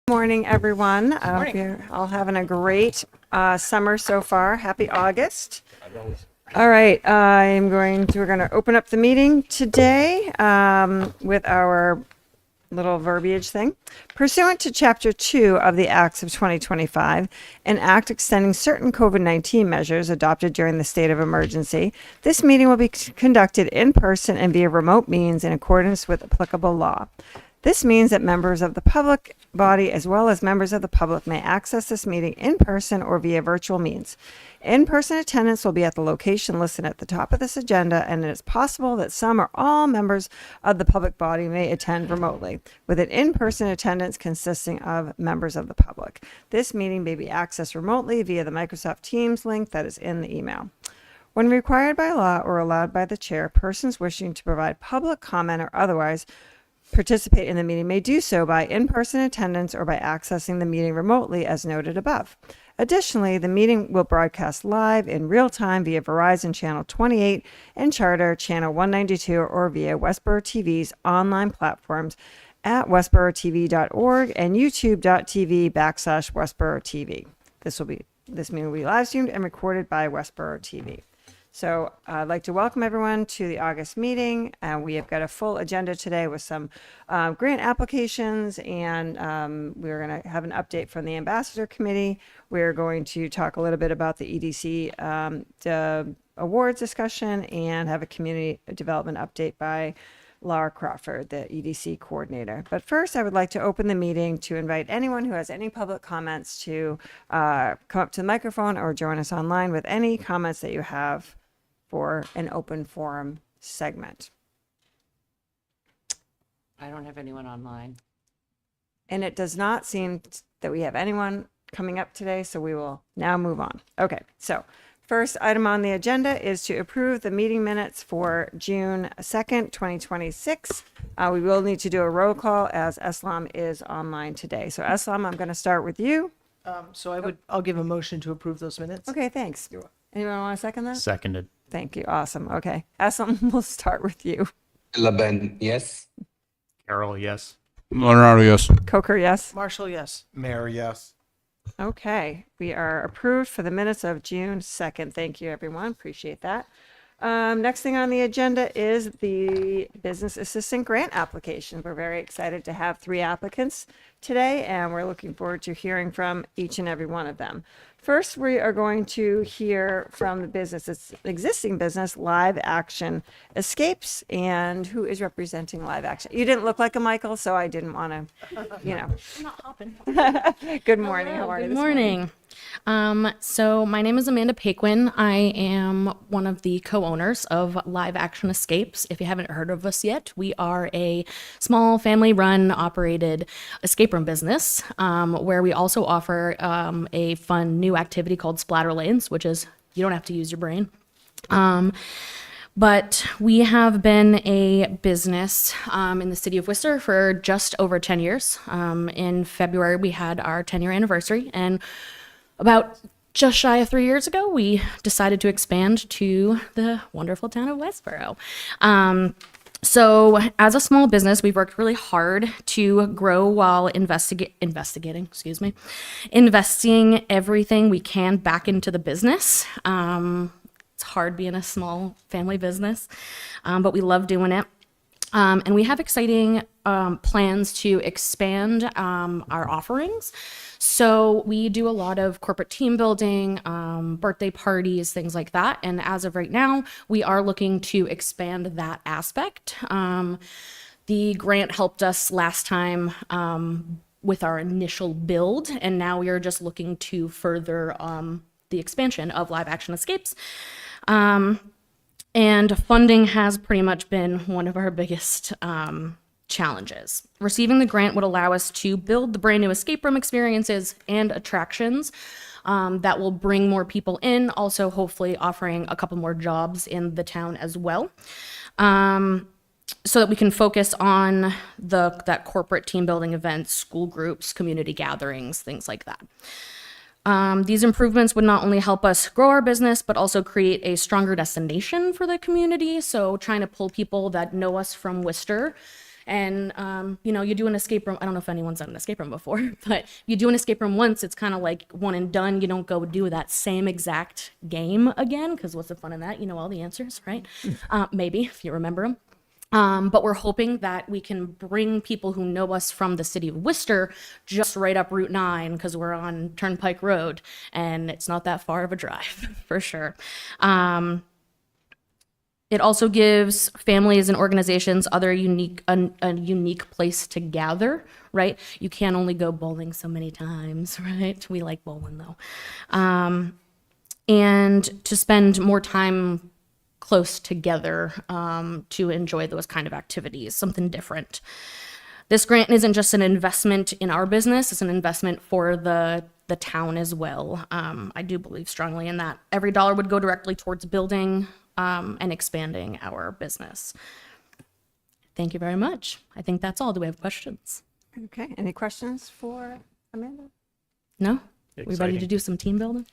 Morning, everyone. I hope you're all having a great summer so far. Happy August. All right, we're going to open up the meeting today with our little verbiage thing. Pursuant to Chapter 2 of the Acts of 2025, an act extending certain COVID-19 measures adopted during the state of emergency, this meeting will be conducted in person and via remote means in accordance with applicable law. This means that members of the public body as well as members of the public may access this meeting in person or via virtual means. In-person attendance will be at the location listed at the top of this agenda, and it is possible that some or all members of the public body may attend remotely, with an in-person attendance consisting of members of the public. This meeting may be accessed remotely via the Microsoft Teams link that is in the email. When required by law or allowed by the chair, persons wishing to provide public comment or otherwise participate in the meeting may do so by in-person attendance or by accessing the meeting remotely as noted above. Additionally, the meeting will broadcast live in real time via Verizon Channel 28 and Charter Channel 192 or via Westborough TV's online platforms at westboroughTV.org and youtube.tv/WestboroughTV. This meeting will be live streamed and recorded by Westborough TV. So I'd like to welcome everyone to the August meeting. We have got a full agenda today with some grant applications, and we're going to have an update from the Ambassador Committee. We're going to talk a little bit about the EDC awards discussion and have a community development update by Laura Crawford, the EDC coordinator. But first, I would like to open the meeting to invite anyone who has any public comments to come up to the microphone or join us online with any comments that you have for an open forum segment. I don't have anyone online. And it does not seem that we have anyone coming up today, so we will now move on. Okay, so first item on the agenda is to approve the meeting minutes for June 2nd, 2026. We will need to do a roll call as Eslam is online today. So Eslam, I'm going to start with you. I'll give a motion to approve those minutes. Okay, thanks. Anyone want to second that? Seconded. Thank you. Awesome. Okay. Eslam, we'll start with you. Laban, yes. Carol, yes. Leonardo, yes. Coker, yes. Marshall, yes. Mayor, yes. Okay, we are approved for the minutes of June 2nd. Thank you, everyone. Appreciate that. Next thing on the agenda is the business assistant grant application. We're very excited to have 3 applicants today, and we're looking forward to hearing from each and every one of them. First, we are going to hear from the existing business, Live Action Escapes, and who is representing Live Action. You didn't look like a Michael, so I didn't want to, I'm not hopping. Good morning. Hello, How are you good this morning. So my name is Amanda Paquin. I am one of the co-owners of Live Action Escapes. If you haven't heard of us yet, we are a small family-run, operated escape room business where we also offer a fun new activity called Splatter Lanes, which is you don't have to use your brain. But we have been a business in the city of Worcester for just over 10 years. In February, we had our 10-year anniversary, and about just shy of 3 years ago, we decided to expand to the wonderful town of Westborough. So as a small business, we've worked really hard to grow while investing everything we can back into the business. It's hard being a small family business, but we love doing it. And we have exciting plans to expand our offerings. So we do a lot of corporate team building, birthday parties, things like that. And as of right now, we are looking to expand that aspect. The grant helped us last time with our initial build, and now we are just looking to further the expansion of Live Action Escapes. And funding has pretty much been one of our biggest challenges. Receiving the grant would allow us to build the brand new escape room experiences and attractions that will bring more people in, also hopefully offering a couple more jobs in the town as well. So that we can focus on that corporate team building events, school groups, community gatherings, things like that. These improvements would not only help us grow our business, but also create a stronger destination for the community. So trying to pull people that know us from Worcester And, you do an escape room. I don't know if anyone's done an escape room before, but you do an escape room once, it's kind of like one and done. You don't go do that same exact game again, because what's the fun in that? You know all the answers, right? Maybe, if you remember them. But we're hoping that we can bring people who know us from the city of Worcester just right up Route 9, because we're on Turnpike Road, and it's not that far of a drive, for sure. It also gives families and organizations a unique place to gather, right? You can't only go bowling so many times, right? We like bowling, though. And to spend more time close together to enjoy those kind of activities, something different. This grant isn't just an investment in our business, it's an investment for the town as well. I do believe strongly in that. Every dollar would go directly towards building and expanding our business. Thank you very much. I think that's all. Do we have questions? Okay, any questions for Amanda? No? We ready Exciting. to do some team building?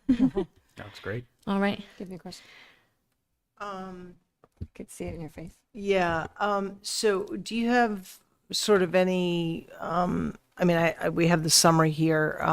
Sounds great. All right. Give me a question. Could see it in your face. Yeah, so do you have sort of any, we have the summary here,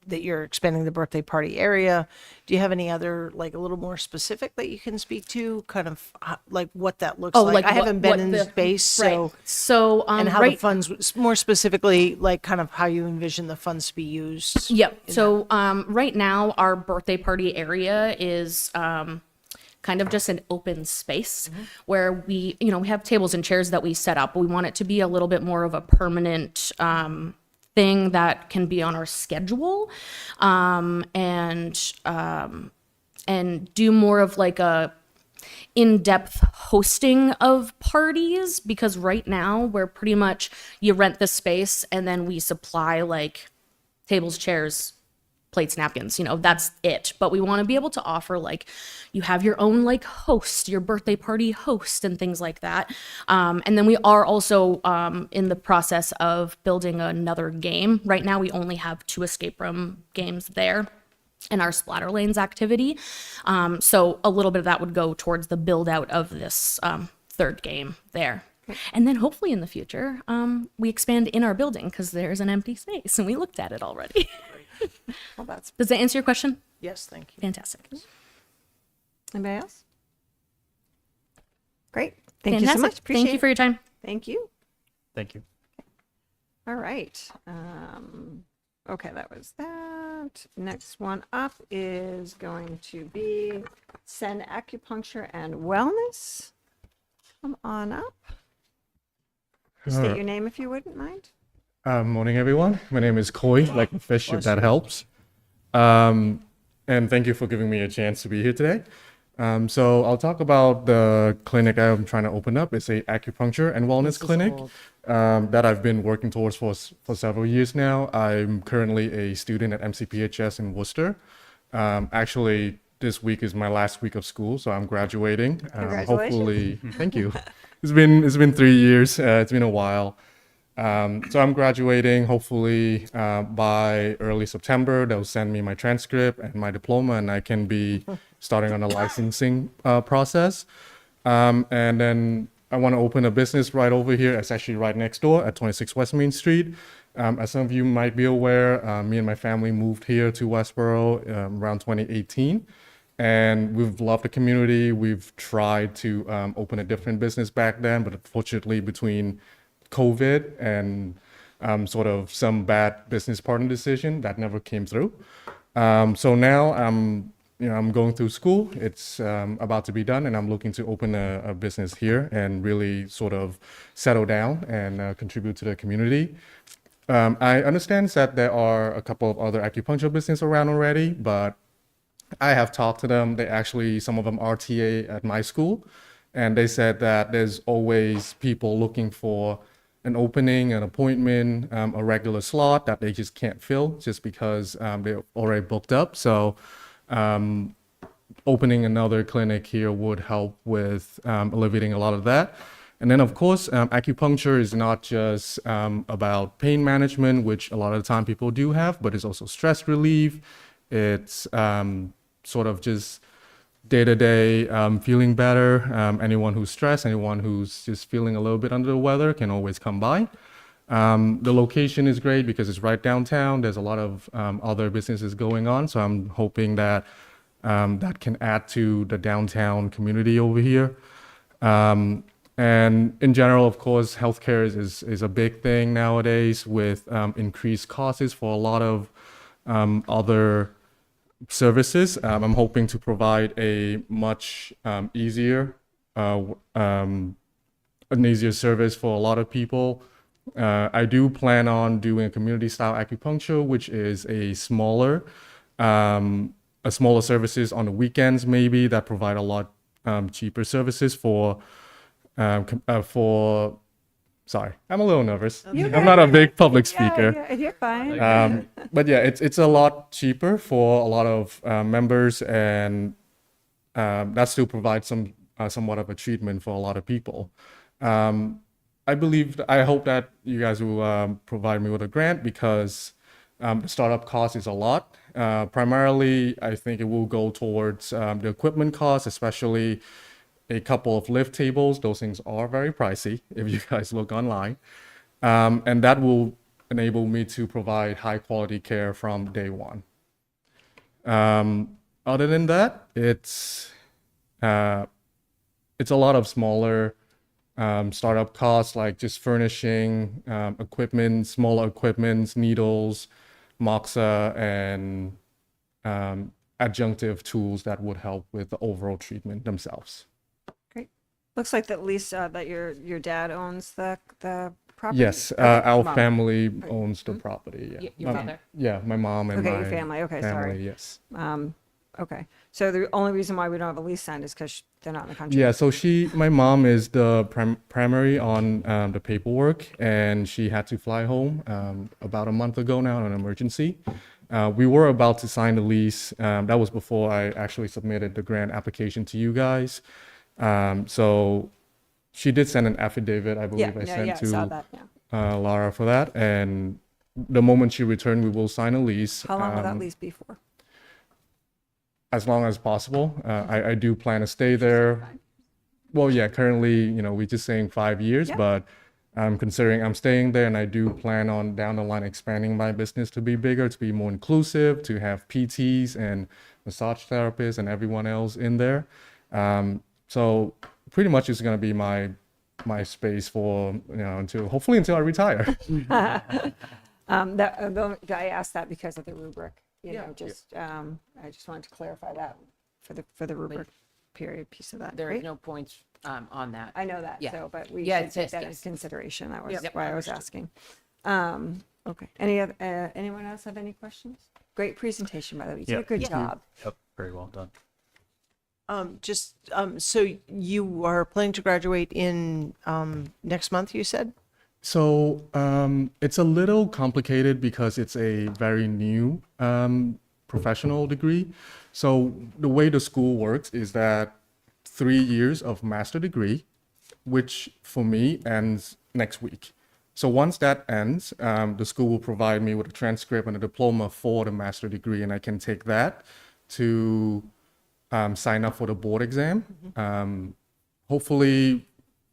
that you're expanding the birthday party area. Do you have any other, like, a little more specific that you can speak to, kind of like what that looks like? I haven't been in the space, so. Right. So, And how right, the funds, more specifically, like kind of how you envision the funds to be used. Yep. So right now, our birthday party area is kind of just an open space where we have tables and chairs that we set up. We want it to be a little bit more of a permanent thing that can be on our schedule, and do more of like a in-depth hosting of parties, because right now we're pretty much, you rent the space and then we supply like tables, chairs, plates, napkins, that's it. But we want to be able to offer, like, you have your own like host, your birthday party host and things like that. And then we are also in the process of building another game. Right now we only have 2 escape room games there in our Splatter Lanes activity. So a little bit of that would go towards the build out of this 3rd game there. And then hopefully in the future, we expand in our building, because there's an empty space and we looked at it already. Well, that's Does that answer your question? Yes, thank you. Fantastic. anybody else? Great. Thank you so Fantastic. much. Appreciate Thank you for your time. Thank you. Thank you. All right. Okay, that was that. Next one up is going to be Sen Acupuncture and Wellness. Come on up. State your name if you wouldn't mind. Morning, everyone. My name is Koi, like a fish, if that helps. And thank you for giving me a chance to be here today. So I'll talk about the clinic I'm trying to open up. It's a acupuncture and wellness clinic that I've been working towards for several years now. I'm currently a student at MCPHS in Worcester. Actually, this week is my last week of school, so I'm graduating. Congratulations. Hopefully, thank you. It's been 3 years. It's been a while. So I'm graduating hopefully by early September. They'll send me my transcript and my diploma, and I can be starting on a licensing process. And then I want to open a business right over here. It's actually right next door at 26 West Main Street. As some of you might be aware, me and my family moved here to Westborough around 2018. And we've loved the community. We've tried to open a different business back then, but unfortunately between COVID and sort of some bad business partner decision, that never came through. So now I'm going through school. It's about to be done, and I'm looking to open a business here and really sort of settle down and contribute to the community. I understand that there are a couple of other acupuncture businesses around already, but I have talked to them. Some of them are TA at my school, and they said that there's always people looking for an opening, an appointment, a regular slot that they just can't fill just because they're already booked up. So opening another clinic here would help with alleviating a lot of that. And then, of course, acupuncture is not just about pain management, which a lot of the time people do have, but it's also stress relief. It's sort of just day-to-day feeling better. Anyone who's stressed, anyone who's just feeling a little bit under the weather can always come by. The location is great because it's right downtown. There's a lot of other businesses going on, so I'm hoping that that can add to the downtown community over here. And in general, of course, healthcare is a big thing nowadays with increased costs for a lot of other services. I'm hoping to provide a much easier, an easier service for a lot of people. I do plan on doing a community style acupuncture, which is a smaller services on the weekends, maybe that provide a lot cheaper services sorry, I'm a little nervous. I'm not a big public speaker. Yeah, you're fine. But yeah, it's a lot cheaper for a lot of members, and that still provides somewhat of a treatment for a lot of people. I hope that you guys will provide me with a grant because the startup cost is a lot. Primarily, I think it will go towards the equipment costs, especially a couple of lift tables. Those things are very pricey if you guys look online. And that will enable me to provide high quality care from day one. Other than that, it's a lot of smaller startup costs, like just furnishing equipment, smaller equipment, needles, moxa, and adjunctive tools that would help with the overall treatment themselves. Great. Looks like at least that your dad owns the property. Yes, Okay, our mom. family owns the property. Yeah, Your father? Yeah, my mom and Okay, my your family. Okay, sorry. Yes. Okay. So the only reason why we don't have a lease signed is because they're not in the country. Yeah, so my mom is the primary on the paperwork, and she had to fly home about a month ago now on an emergency. We were about to sign the lease. That was before I actually submitted the grant application to you guys. So she did send an affidavit, I believe I sent I saw to that. Yeah. Lara for that. And the moment she returned, we will sign a lease. How long will that lease be for? As long as possible. I do plan to stay there. Well, yeah, currently, we're just saying 5 years, Yeah. but I'm considering I'm staying there, and I do plan on down the line expanding my business to be bigger, to be more inclusive, to have PTs and massage therapists and everyone else in there. So pretty much it's going to be my space for, hopefully until I retire. I asked that because of the rubric. I just wanted to clarify that for the rubric period piece of that. There are Great. no points on that. I know that. Yeah. So, but we Yeah, should it take says that into yes. consideration. That was Yep. why I was asking. Okay. Anyone else have any questions? Great presentation, by the way. You did a good job. Yep, very well done. So you are planning to graduate in next month, you said? So it's a little complicated because it's a very new professional degree. So the way the school works is that 3 years of master degree, which for me ends next week. So once that ends, the school will provide me with a transcript and a diploma for the master degree, and I can take that to sign up for the board exam. Hopefully,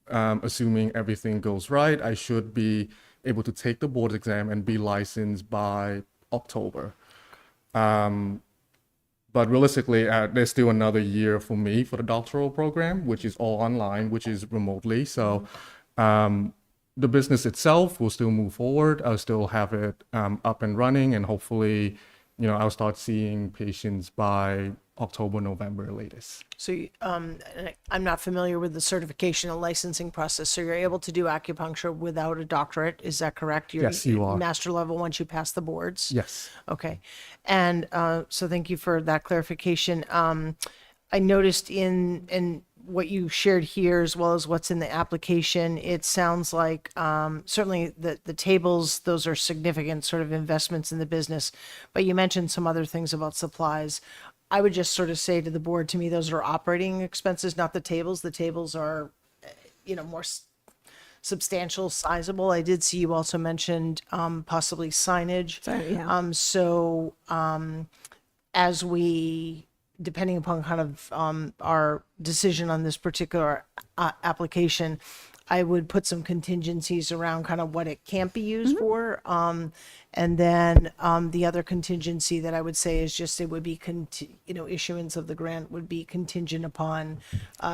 assuming everything goes right, I should be able to take the board exam and be licensed by October. But realistically, there's still another year for me for the doctoral program, which is all online, which is remotely. So the business itself will still move forward. I'll still have it up and running, and hopefully, I'll start seeing patients by October, November latest. So and I'm not familiar with the certification and licensing process. So you're able to do acupuncture without a doctorate. Is that correct? Yes, you are. Master level once you pass the boards? Yes. Okay. And so thank you for that clarification. I noticed in what you shared here, as well as what's in the application, it sounds like certainly the tables, those are significant sort of investments in the business, but you mentioned some other things about supplies. I would just sort of say to the board, to me, those are operating expenses, not the tables. The tables are, more substantial, sizable. I did see you also mentioned possibly signage. Yeah. So as we depending upon kind of our decision on this particular application, I would put some contingencies around kind of what it can't be used for. And then the other contingency that I would say is just it would be, issuance of the grant would be contingent upon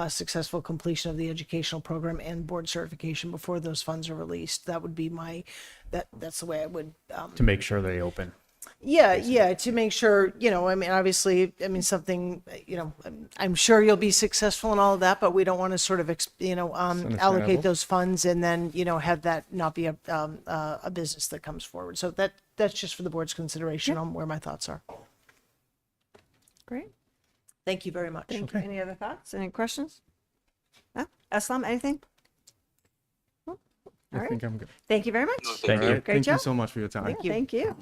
successful completion of the educational program and board certification before those funds are released. That would be that's the way I would. To make sure they open. Yeah, to make sure, I mean, obviously, something, I'm sure you'll be successful in all of that, but we don't want to sort of, allocate understandable. those funds and then, have that not be a business that comes forward. So that's just for the board's consideration on where my thoughts are. Great. Thank you very much. Thank you. Any other thoughts? Any questions? No? Aslam, anything? All I right. think I'm good. Thank you very much. Thank All you. right, Great thank you job. so much for your time. Yeah, thank you.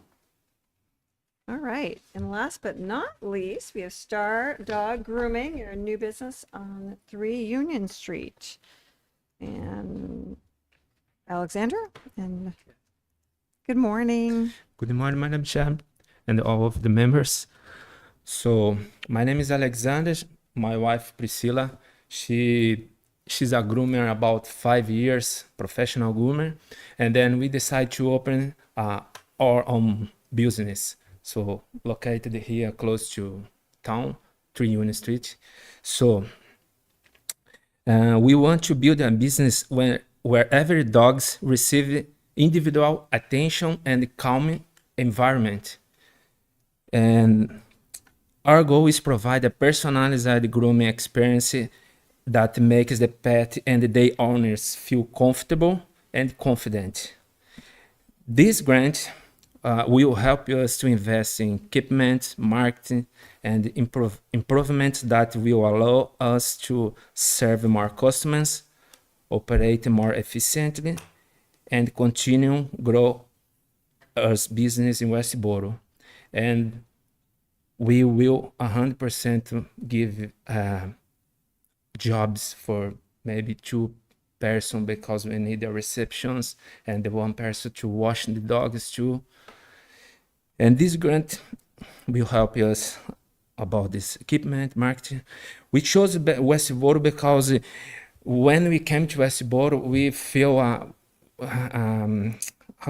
All right. And last but not least, we have Star Dog Grooming, your new business on 3 Union Street. And Alexandra, and good morning. Good morning, Madam Chair, and all of the members. So, my name is Alexander. My wife Priscilla, she's a groomer about 5 years, professional groomer, and then we decided to open our own business. So, located here close to town, 3 Union Street. So, we want to build a business where every dogs receive individual attention and calm environment. And our goal is provide a personalized grooming experience that makes the pet and their owners feel comfortable and confident. This grant will help us to invest in equipment, marketing, and improvements that will allow us to serve more customers, operate more efficiently, and continue grow our business in Westborough. And we will 100% give jobs for maybe 2 person because we need the receptions and the 1 person to wash the dogs too. And this grant will help us about this equipment, marketing. We chose Westborough because when we came to Westborough, we feel how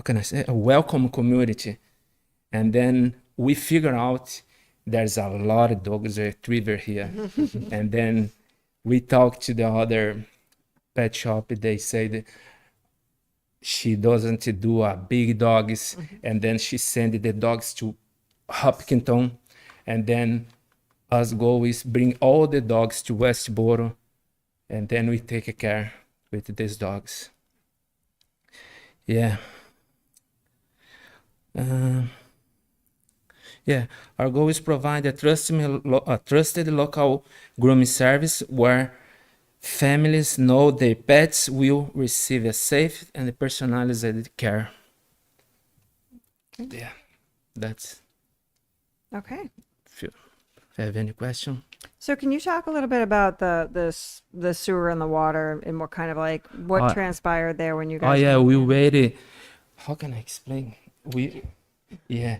can I say, a welcome community. And then we figure out there's a lot of dogs retriever here. And then we talked to the other pet shop. They said she doesn't do big dogs. And then she sent the dogs to Hopkinton. And then us goal is bring all the dogs to Westborough. And then we take care with these dogs. Yeah. Our goal is provide a trusted local grooming service where families know their pets will receive a safe and personalized care. Yeah, that's. Okay. If you have any question. So can you talk a little bit about the sewer and the water and what kind of like what transpired there when you guys? Oh yeah, we waited. How can I explain? Yeah.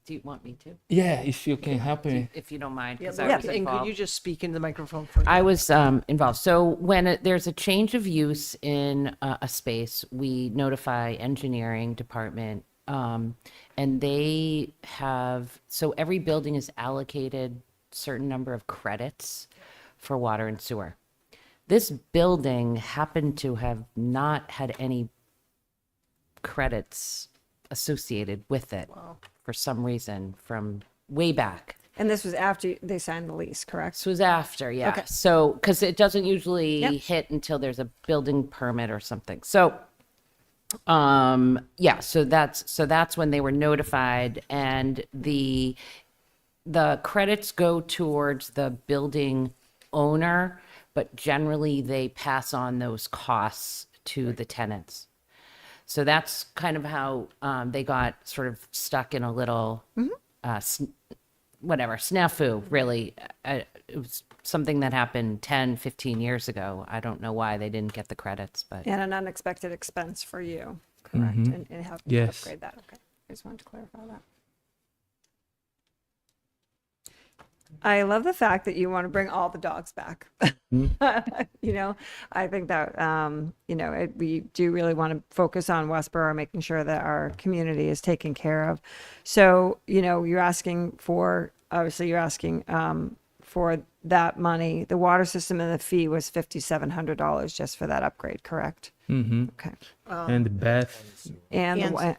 Do you want me to? Yeah, if you can help me. If you don't mind, because Yeah, I was and could involved. you just speak into the microphone for I was involved. So when there's a change of use in a space, we notify engineering department, and they have, so every building is allocated certain number of credits for water and sewer. This building happened to have not had any credits associated with it for some reason from way back. And this was after they signed the lease, correct? This was after, yeah. Okay. So, because it doesn't usually Yep. hit until there's a building permit or something. So, so that's when they were notified, and the credits go towards the building owner, but generally they pass on those costs to the tenants. So that's kind of how they got sort of stuck in a little snafu, really. It was something that happened 10, 15 years ago. I don't know why they didn't get the credits, but And an unexpected expense for you, correct? And help Yes. upgrade that. Okay. I just wanted to clarify that. I love the fact that you want to bring all the dogs back. You know, I think that, you know, we do really want to focus on Westborough, making sure that our community is taken care of. So, you know, obviously you're asking for that money. The water system and the fee was $5,700 just for that upgrade, correct? Mm-hmm. Okay. And the bath. And, And-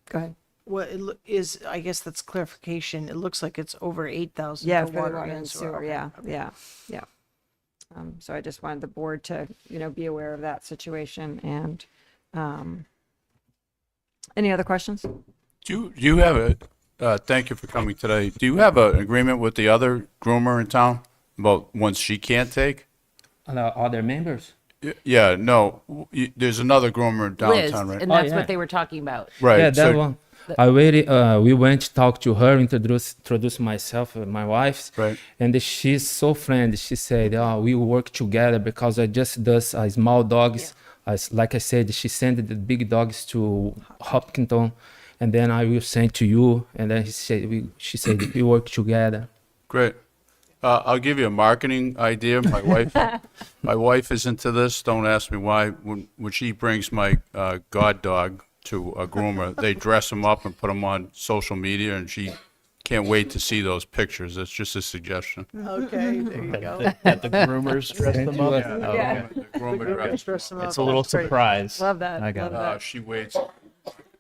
go ahead. What is, I guess that's clarification. It looks like it's over 8,000 Yeah, for for the water water and and sewer. sewer, Okay. yeah. So I just wanted the board to, you know, be aware of that situation. And any other questions? Do you have thank you for coming today. Do you have an agreement with the other groomer in town about ones she can't take? Other members? Yeah, no, there's another groomer in Liz, downtown, right? and Oh, that's yeah. what they were talking about. Right. Yeah, that so- one. I already, we went to talk to her, introduce myself and my wife. Right. And she's so friendly. She said, "Oh, we work together because I just does small dogs. Like I said, she sent the big dogs to Hopkinton, and then I will send to you." And then she said, "We work together." Great. I'll give you a marketing idea. My wife is into this. Don't ask me why. When she brings my god dog to a groomer, they dress him up and put him on social media, and she can't wait to see those pictures. That's just a suggestion. Okay, there you go. That the groomers dress them up. Yeah. The groomer dress. Dress them up. It's a little That's great. surprise. Love that. I got love it. that. She waits.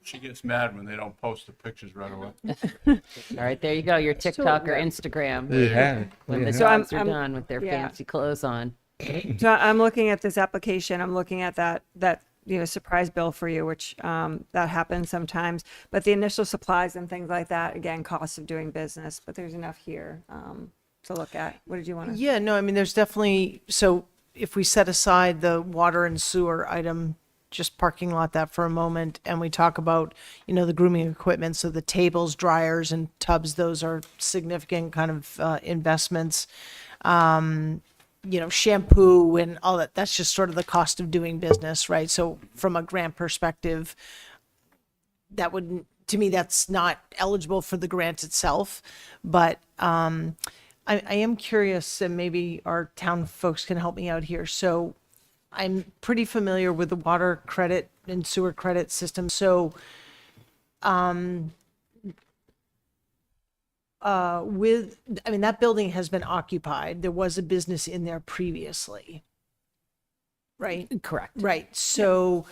She gets mad when they don't post the pictures right away. All right, there you go. Your TikTok or Instagram. We have. When we the have. So dogs are I'm- done with their yeah. fancy clothes on. So I'm looking at this application. I'm looking at that you know, surprise bill for you, which that happens sometimes. But the initial supplies and things like that, again, costs of doing business. But there's enough here to look at. What did you want to? Yeah, no, I mean, there's definitely, so if we set aside the water and sewer item, just parking lot that for a moment, and we talk about, you know, the grooming equipment, so the tables, dryers, and tubs, those are significant kind of investments. You know, shampoo and all that, that's just sort of the cost of doing business, right? So from a grant perspective, that wouldn't, to me, that's not eligible for the grant itself. But I am curious, and maybe our town folks can help me out here. So I'm pretty familiar with the water credit and sewer credit system. So I mean, that building has been occupied. There was a business in there previously, right? Correct. Right. So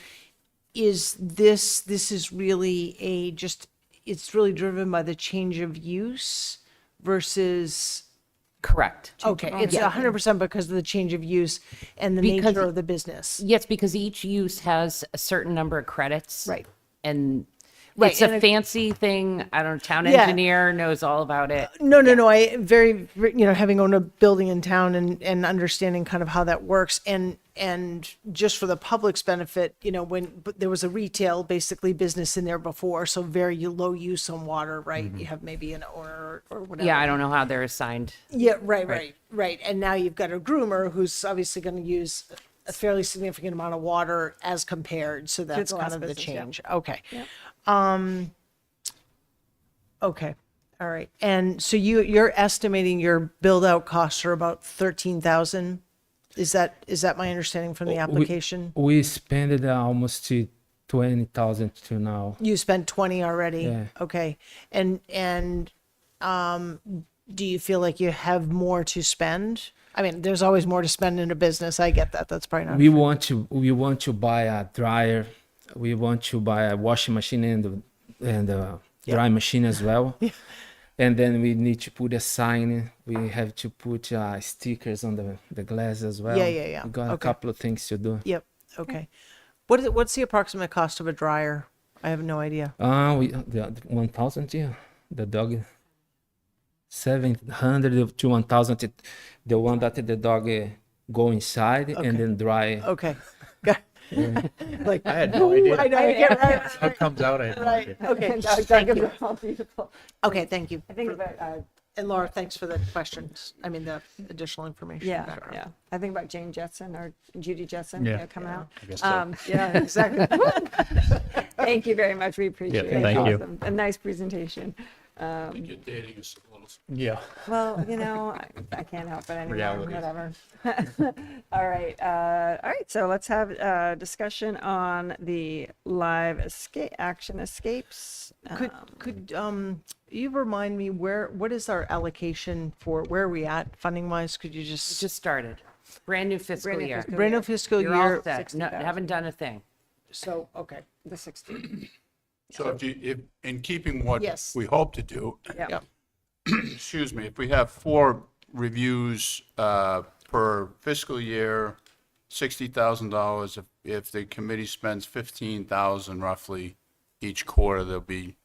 is this is really it's really driven by the change of use versus, Correct. okay, it's 100% because of the change of use and the Because- nature of the business. Yes, because each use has a certain number of credits. Right. And Right, it's a and fancy thing. I don't know, town Yeah. engineer knows all about it. No, I you know, having owned a building in town and understanding kind of how that works, and just for the public's benefit, you know, but there was a retail basically business in there before, so very low use on water, right? You have maybe an owner or whatever. Yeah, I don't know how they're assigned. Yeah, right. And now you've got a groomer who's obviously going to use a fairly significant amount of water as compared, so that's the kind last of the business, yeah. change. Okay. Okay. All right. And so you're estimating your build out costs are about 13,000. Is that my understanding from the application? We spent almost 20,000 to now. You spent 20 already. Yeah. Okay. And do you feel like you have more to spend? I mean, there's always more to spend in a business. I get that. That's probably not. We want to buy a dryer. We want to buy a washing machine and a dry machine as well. Yeah. And then we need to put a sign. We have to put stickers on the glass as well. Yeah. We got a Okay. couple of things to do. Yep. Okay. What's the approximate cost of a dryer? I have no idea. The 1,000, yeah. The dog, 700 to 1,000. The one that the dog go inside and then dry. Okay. Like I had no idea. I know. I get right. How it comes out, I had no idea. Okay. They're all beautiful. Okay. Thank you. I think about And Laura, thanks for the questions. I mean, the additional information. yeah, background. yeah. I think about Jane Jetson or Judy Jetson Yeah. coming out. I guess so. Yeah, exactly. Thank you very much. We appreciate it. thank you. Awesome. A nice presentation. Your dating is a little. Yeah. Well, I can't help it anymore. Reality. Whatever. All right. All right. So let's have a discussion on the live action escapes. Could you remind me what is our allocation for, where are we at funding wise? Could you just, Just started. Brand new fiscal Brand new year. fiscal brand new fiscal You're all year? set. No, 60,000. haven't done a thing. So, okay. The 16. So if in keeping what Yes. we hope to do, Yeah. excuse me, if we have 4 reviews per fiscal year, $60,000. If the committee spends 15,000 roughly each quarter, they'll be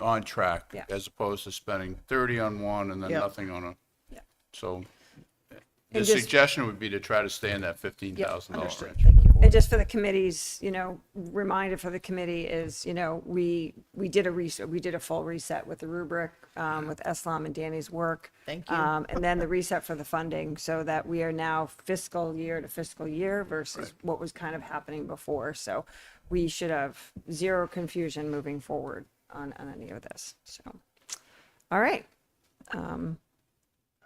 on track, Yeah. as opposed to spending 30 on one and then Yep. nothing on a. Yeah. So the And just- suggestion would be to try to stay in that $15,000 range. And just for the committees, reminder for the committee is, we did a full reset with the rubric, with Eslam and Danny's work. Thank you. And then the reset for the funding so that we are now fiscal year to fiscal year versus what was kind of happening before. So we should have zero confusion moving forward on any of this. So, all right.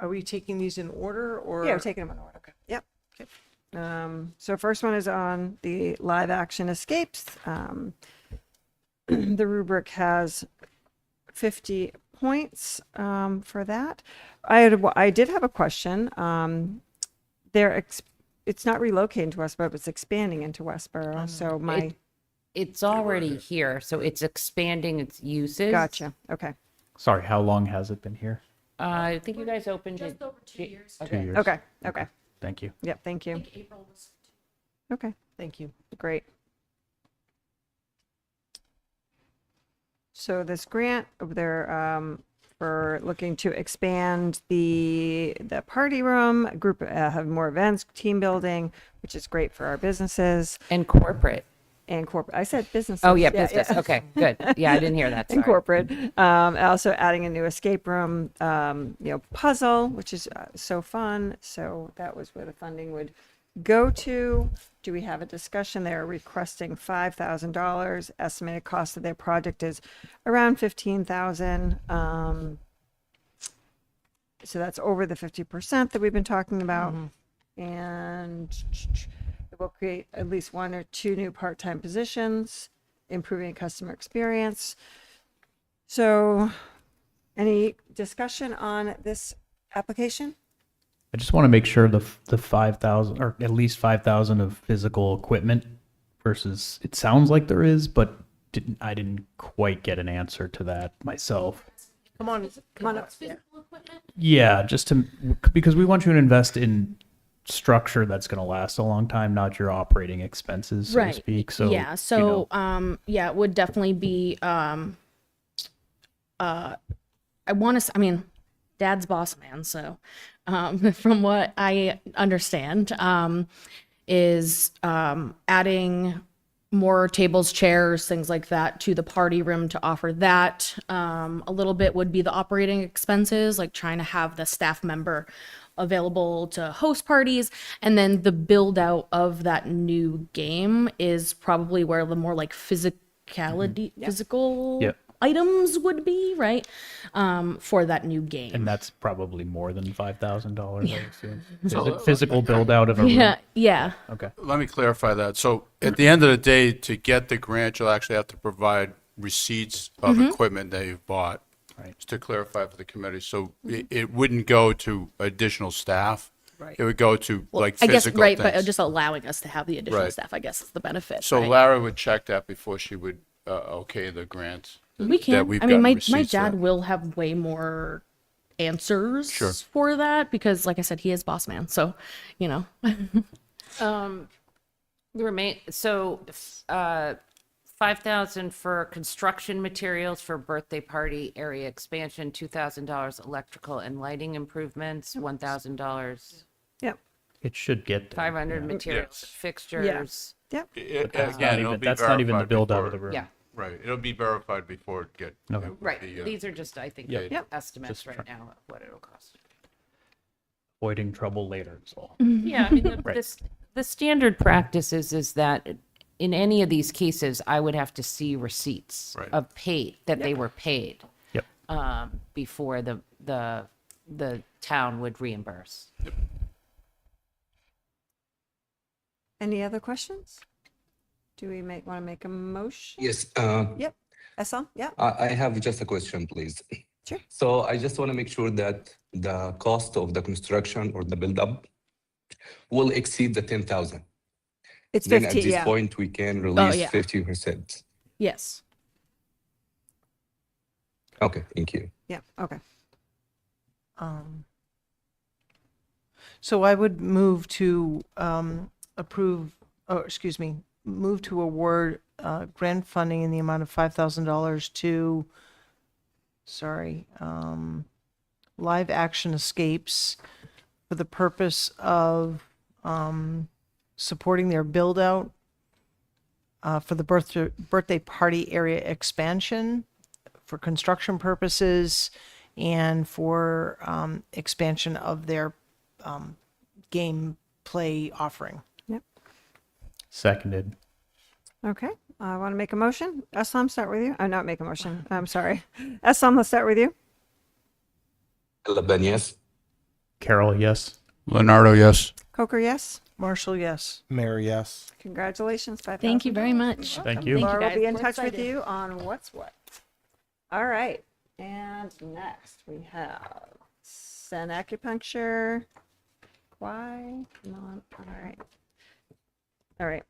Are we taking these in order or? Yeah, we're taking them in order. Yep. So first one is on the live action escapes. The rubric has 50 points for that. I did have a question. It's not relocating to Westborough, but it's expanding into Westborough. So It's already here, so it's expanding its uses. gotcha. Okay. Sorry, how long has it been here? I think you guys opened it. Just over 2 years. 2 Okay. years. Okay. Okay. Thank you. Yep. Thank you. April was. Okay. Thank you. Great. So this grant, they're for looking to expand the party room, group, have more events, team building, which is great for our businesses And corporate. and corporate. I said businesses. Oh, yeah, business. Okay, good. Yeah, I didn't hear that. And Sorry. corporate. Also adding a new escape room, puzzle, which is so fun. So that was where the funding would go to. Do we have a discussion? They're requesting $5,000. Estimated cost of their project is around $15,000. So that's over the 50% that we've been talking about. And it will create at least 1 or 2 new part-time positions, improving customer experience. So any discussion on this application? I just want to make sure the 5,000 or at least 5,000 of physical equipment versus it sounds like there is, but I didn't quite get an answer to that myself. Come on up. Yeah. Yeah, because we want you to invest in structure that's going to last a long time, not your operating expenses, so to speak. So yeah, so it would definitely be Dad's boss man, so from what I understand, is adding more tables, chairs, things like that to the party room to offer that. A little bit would be the operating expenses, like trying to have the staff member available to host parties. And then the build out of that new game is probably where the more like physical Yep. items would be, right? For that new game. and that's probably more than $5,000. I assume. Physical build out of a room. Yeah. Okay. Let me clarify that. So at the end of the day, to get the grant, you'll actually have to provide receipts of equipment that you've bought. Right. Just to clarify for the committee. So it wouldn't go to additional staff. Right. It would go to like I guess, physical right, things. but just allowing us to have the additional Right. staff, I guess is the benefit. So right? Lara would check that before she would okay the grant. We that can. we've I mean, gotten my receipts dad of. will have way more answers Sure. for that because, like I said, he is boss man. So, The remain, so 5,000 for construction materials for birthday party area expansion, $2,000 electrical and lighting improvements, $1,000, Yep. It should get there. 500 materials, Yes. fixtures. Yep. Again, it'll be That's not even the verified build out of the before- room. Yeah, Right, it'll be verified before it get. Okay. it would right. be, These are just, I think, Yep. Yep. estimates Just right now of what it'll cost. Avoiding trouble later is all. Yeah, I mean, Right. the standard practice is that in any of these cases, I would have to see receipts Right. of that they were paid Yep. before the town would reimburse. Any other questions? Do we want to make a motion? Yes, Yep. Essam? Yep. I have just a question, please. Sure. So I just want to make sure that the cost of the construction or the build-up will exceed the 10,000. It's Then 15, at this yeah. point, we can release yeah. 50%. Yes. Okay, thank you. Yeah, okay. So I would move to move to award grant funding in the amount of $5,000 to, Live Action Escapes for the purpose of supporting their build-out for the birthday party area expansion, for construction purposes, and for expansion of their game play offering. Yep. Seconded. Okay. I want to make a motion. Essam, start with you. Not make a motion. I'm sorry. Essam, let's start with you. Laban, yes? Carol, yes. Leonardo, yes. Coker, yes. Marshall, yes. Mayor, yes. Congratulations. Thank you very much. Thank you. Thank you, Laura will guys. be in We're touch with excited. you on what's what. All right. And next we have Sen Acupuncture. Why? Not. All right. All right.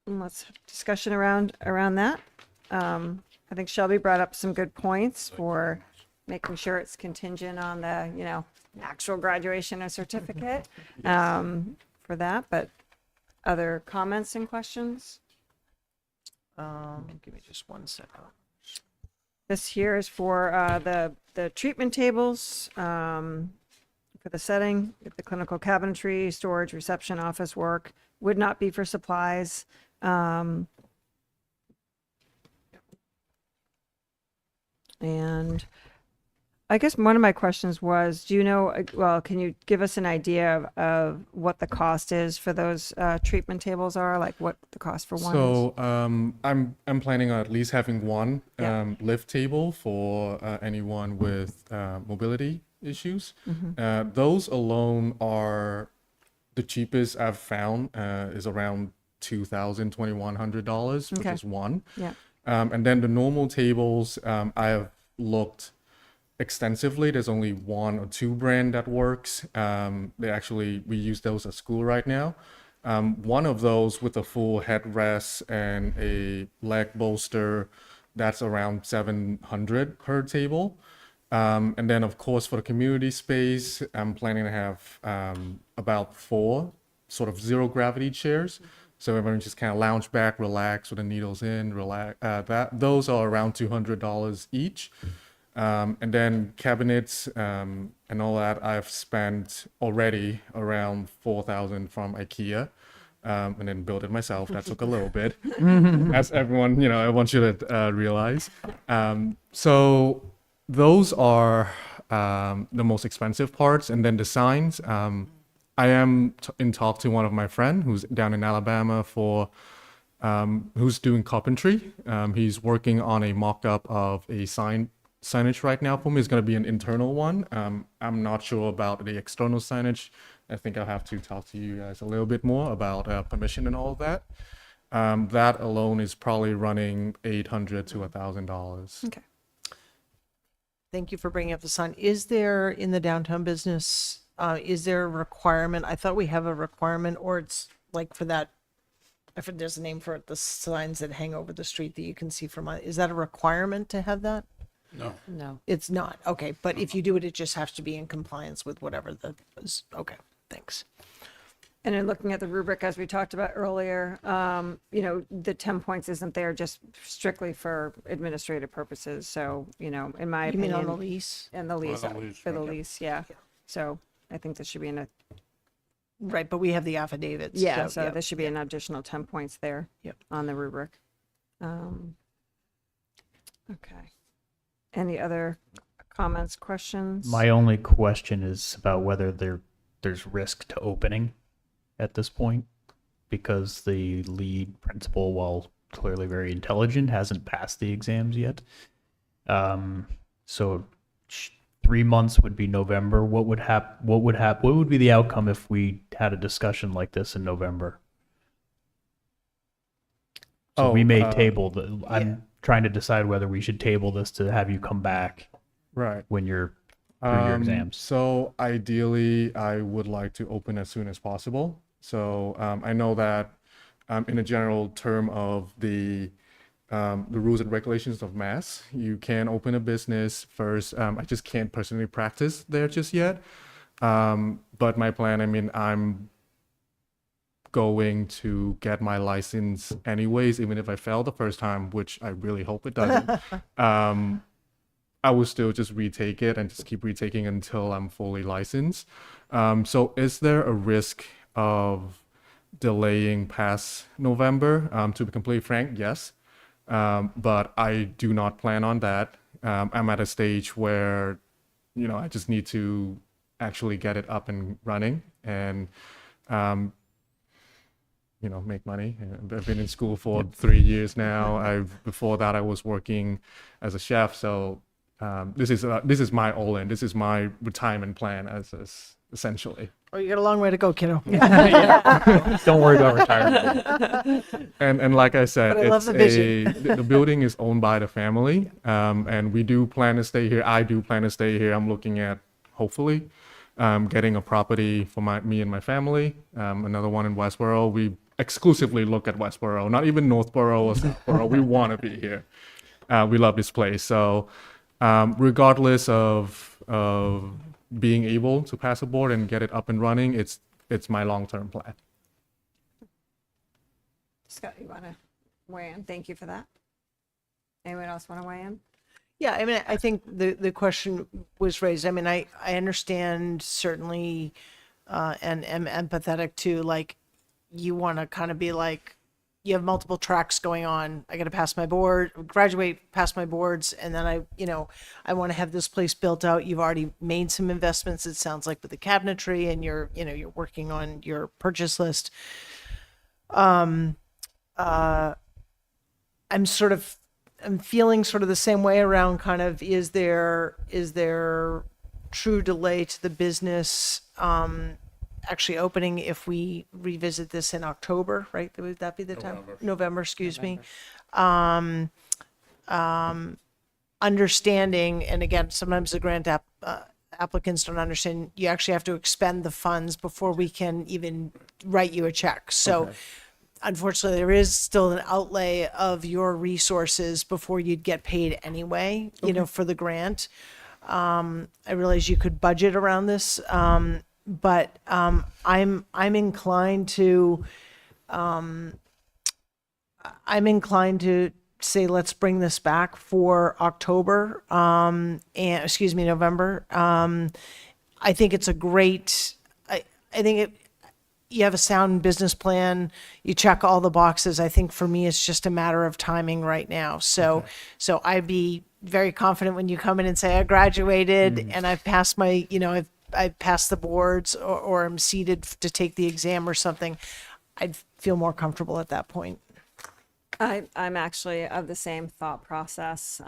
Let's have discussion around that. I think Shelby brought up some good points for making sure it's contingent on the, actual graduation and certificate for that. But other comments and questions? Give me just 1 second. This here is for the treatment tables for the setting. If the clinical cabinetry, storage, reception, office work would not be for supplies. And I guess one of my questions was, do you know, can you give us an idea of what the cost is for those treatment tables are? Like what the cost for one is? So I'm planning on at least having one Yeah. lift table for anyone with mobility issues. Mm-hmm. Those alone are the cheapest I've found is around $2,000, $2,100 for Okay. just one. Yeah. And then the normal tables, I have looked extensively. There's only one or two brand that works. We use those at school right now. One of those with a full headrest and a leg bolster, that's around 700 per table. And then of course for the community space, I'm planning to have about 4 sort of zero gravity chairs. So everyone just kind of lounge back, relax with the needles in, relax. Those are around $200 each. And then cabinets and all that, I've spent already around $4,000 from IKEA, and then built it myself. That took a little bit, as everyone, everyone should realize. So those are the most expensive parts, and then the signs. I am in talk to one of my friends who's down in Alabama for who's doing carpentry. He's working on a mock-up of a signage right now for me. It's going to be an internal one. I'm not sure about the external signage. I think I'll have to talk to you guys a little bit more about permission and all of that. That alone is probably running $800 to $1,000. Okay. Thank you for bringing up the sign. Is there in the downtown business, is there a requirement? I thought we have a requirement, or it's like for that, I forget there's a name for it, the signs that hang over the street that you can see from, is that a requirement to have that? No. No. It's not, okay, but if you do it, it just has to be in compliance with whatever okay, thanks. And in looking at the rubric, as we talked about earlier, the 10 points isn't there just strictly for administrative purposes. So, in my You mean opinion. on the lease? And the lease, the lease, for the right. lease, yeah. So I think this should be Right, but we have the affidavits. so yeah. there should be an additional 10 points there Yep. on the rubric. Okay. Any other comments, questions? My only question is about whether there's risk to opening at this point. because the lead principal, while clearly very intelligent, hasn't passed the exams yet. So 3 months would be November. What would what would be the outcome if we had a discussion like this in November? So we may table the, I'm trying to decide whether we should table this to have you come back Right. when you're through your exams. So ideally, I would like to open as soon as possible. So I know that in a general term of the rules and regulations of Mass, you can open a business first. I just can't personally practice there just yet. But my plan, I mean, I'm going to get my license anyways, even if I fail the first time, which I really hope it doesn't. I will still just retake it and just keep retaking until I'm fully licensed. So is there a risk of delaying past November? To be completely frank, yes. But I do not plan on that. I'm at a stage where, I just need to actually get it up and running and, make money. I've been in school for 3 years now. Before that, I was working as a chef. So this is my all-in. This is my retirement plan as essentially. Oh, you got a long way to go, kiddo. Don't worry about retirement. And like I said, But I love the vision. the building is owned by the family, and we do plan to stay here. I do plan to stay here. I'm looking at hopefully getting a property for me and my family. Another one in Westborough. We exclusively look at Westborough, not even Northborough or Southborough. We want to be here. We love this place. So regardless of being able to pass a board and get it up and running, it's my long-term plan. Scott, you want to weigh in? Thank you for that. Anyone else want to weigh in? Yeah, I mean, I think the question was raised. I mean, I understand certainly and am empathetic to, like, you want to kind of be like, you have multiple tracks going on. I got to pass my board, graduate, pass my boards, and then I want to have this place built out. You've already made some investments, it sounds like, with the cabinetry, and you're working on your purchase list. I'm feeling sort of the same way around kind of, is there true delay to the business actually opening if we revisit this in October, right? Would that be the time? November, excuse me. Understanding, and again, sometimes the grant applicants don't understand, you actually have to expend the funds before we can even write you a check. So unfortunately, there is still an outlay of your resources before you'd get paid anyway, for the grant. I realize you could budget around this, but I'm inclined to say let's bring this back for October, November. I think it's a great. I think you have a sound business plan. You check all the boxes. I think for me, it's just a matter of timing right now. So I'd be very confident when you come in and say I graduated and I've passed my, I've passed the boards or I'm seated to take the exam or something. I'd feel more comfortable at that point. I'm actually of the same thought process.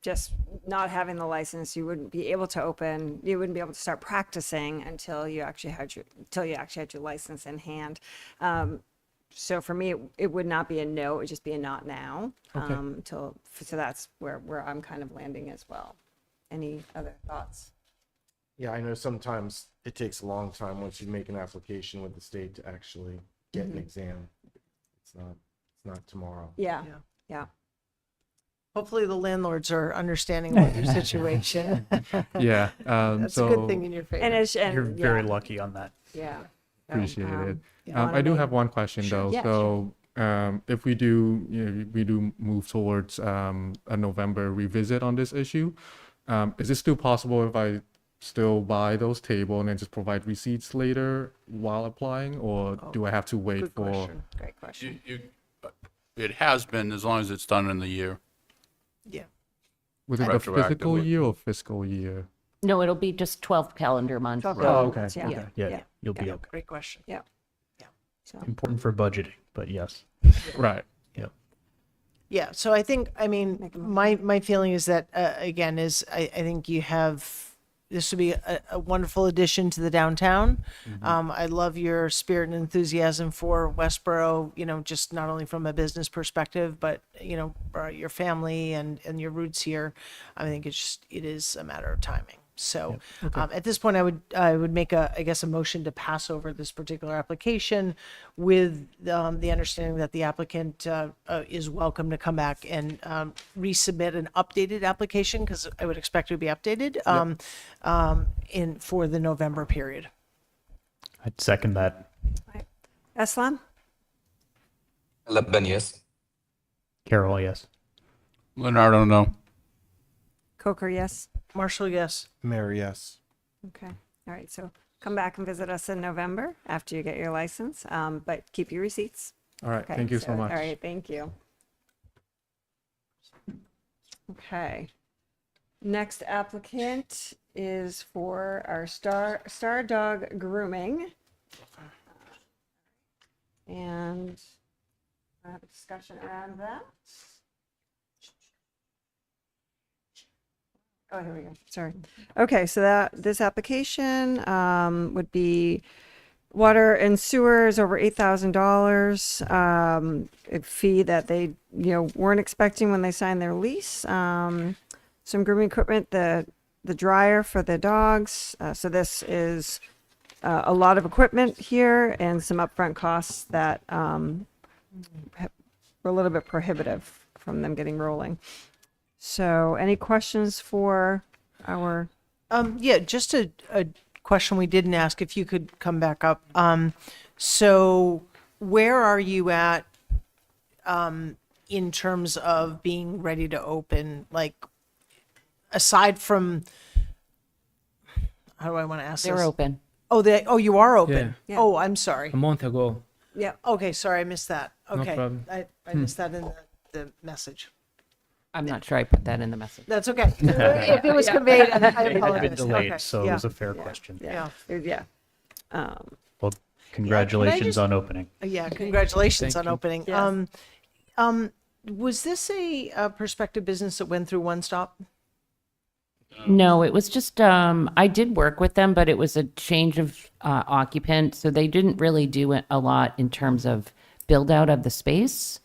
Just not having the license, you wouldn't be able to start practicing until you actually had your license in hand. So for me, it would not be a no, it would just be a not now. So that's where I'm kind of landing as well. Any other thoughts? Yeah, I know sometimes it takes a long time once you make an application with the state to actually get an exam. It's not tomorrow. Yeah. Hopefully the landlords are understanding of your situation. Yeah. That's a good thing in your favor. You're very lucky on that. Yeah. Appreciate it. yeah. I do have one question though. Yeah, So if we do move towards a November revisit on this issue, is it still possible if I still buy those tables and then just provide receipts later while applying, or do I have to wait Good for? question. Great question. It has been, as long as it's done in the year. Yeah. Was it the physical Retroactively. year or fiscal year? No, it'll be just 12 calendar months. 12 Oh, okay. months, Okay. Yeah, you'll be Yeah. okay. Great question. Yeah. Important for budgeting, but yes. Right. Yep. Yeah, so I think, I mean, my feeling is that, again, is I think you have, this would be a wonderful addition to the downtown. I love your spirit and enthusiasm for Westborough, you know, just not only from a business perspective, but, you know, your family and your roots here. I think it is a matter of timing. So at this point, I would make I guess a motion to pass over this particular application with the understanding that the applicant is welcome to come back and resubmit an updated application, because I would expect it to be updated for the November period. I'd second that. Aslam? Laban, yes. Carol, yes. Leonardo, no. Coker, yes. Marshall, yes. Mayor, yes. Okay. All right. So come back and visit us in November after you get your license. But keep your receipts. All right. Okay, Thank you so much. All right. Thank you. Okay. Next applicant is for our Star Dog Grooming. And I have a discussion around that. Oh, here we go. Sorry. Okay, so this application would be water and sewers over $8,000, a fee that they weren't expecting when they signed their lease. Some grooming equipment, the dryer for the dogs. So this is a lot of equipment here and some upfront costs that were a little bit prohibitive from them getting rolling. So any questions for our... Yeah, just a question we didn't ask, if you could come back up. So where are you at in terms of being ready to open? Like, aside from, how do I want to ask They're this? open. Oh, you are open. Yeah. Oh, I'm sorry. A month ago. Yeah. Okay, sorry, I missed that. No Okay, problem. I missed that in the message. I'm not sure I put that in the message. That's okay. If it was conveyed, I It had apologize. been delayed, Okay, so yeah. it was a fair question. Yeah. Yeah. Well, congratulations just- on opening. Yeah, congratulations Thank on you. opening. Yes. Was this a prospective business that went through One Stop? No, it was just, I did work with them, but it was a change of occupant. So they didn't really do a lot in terms of build out of the space.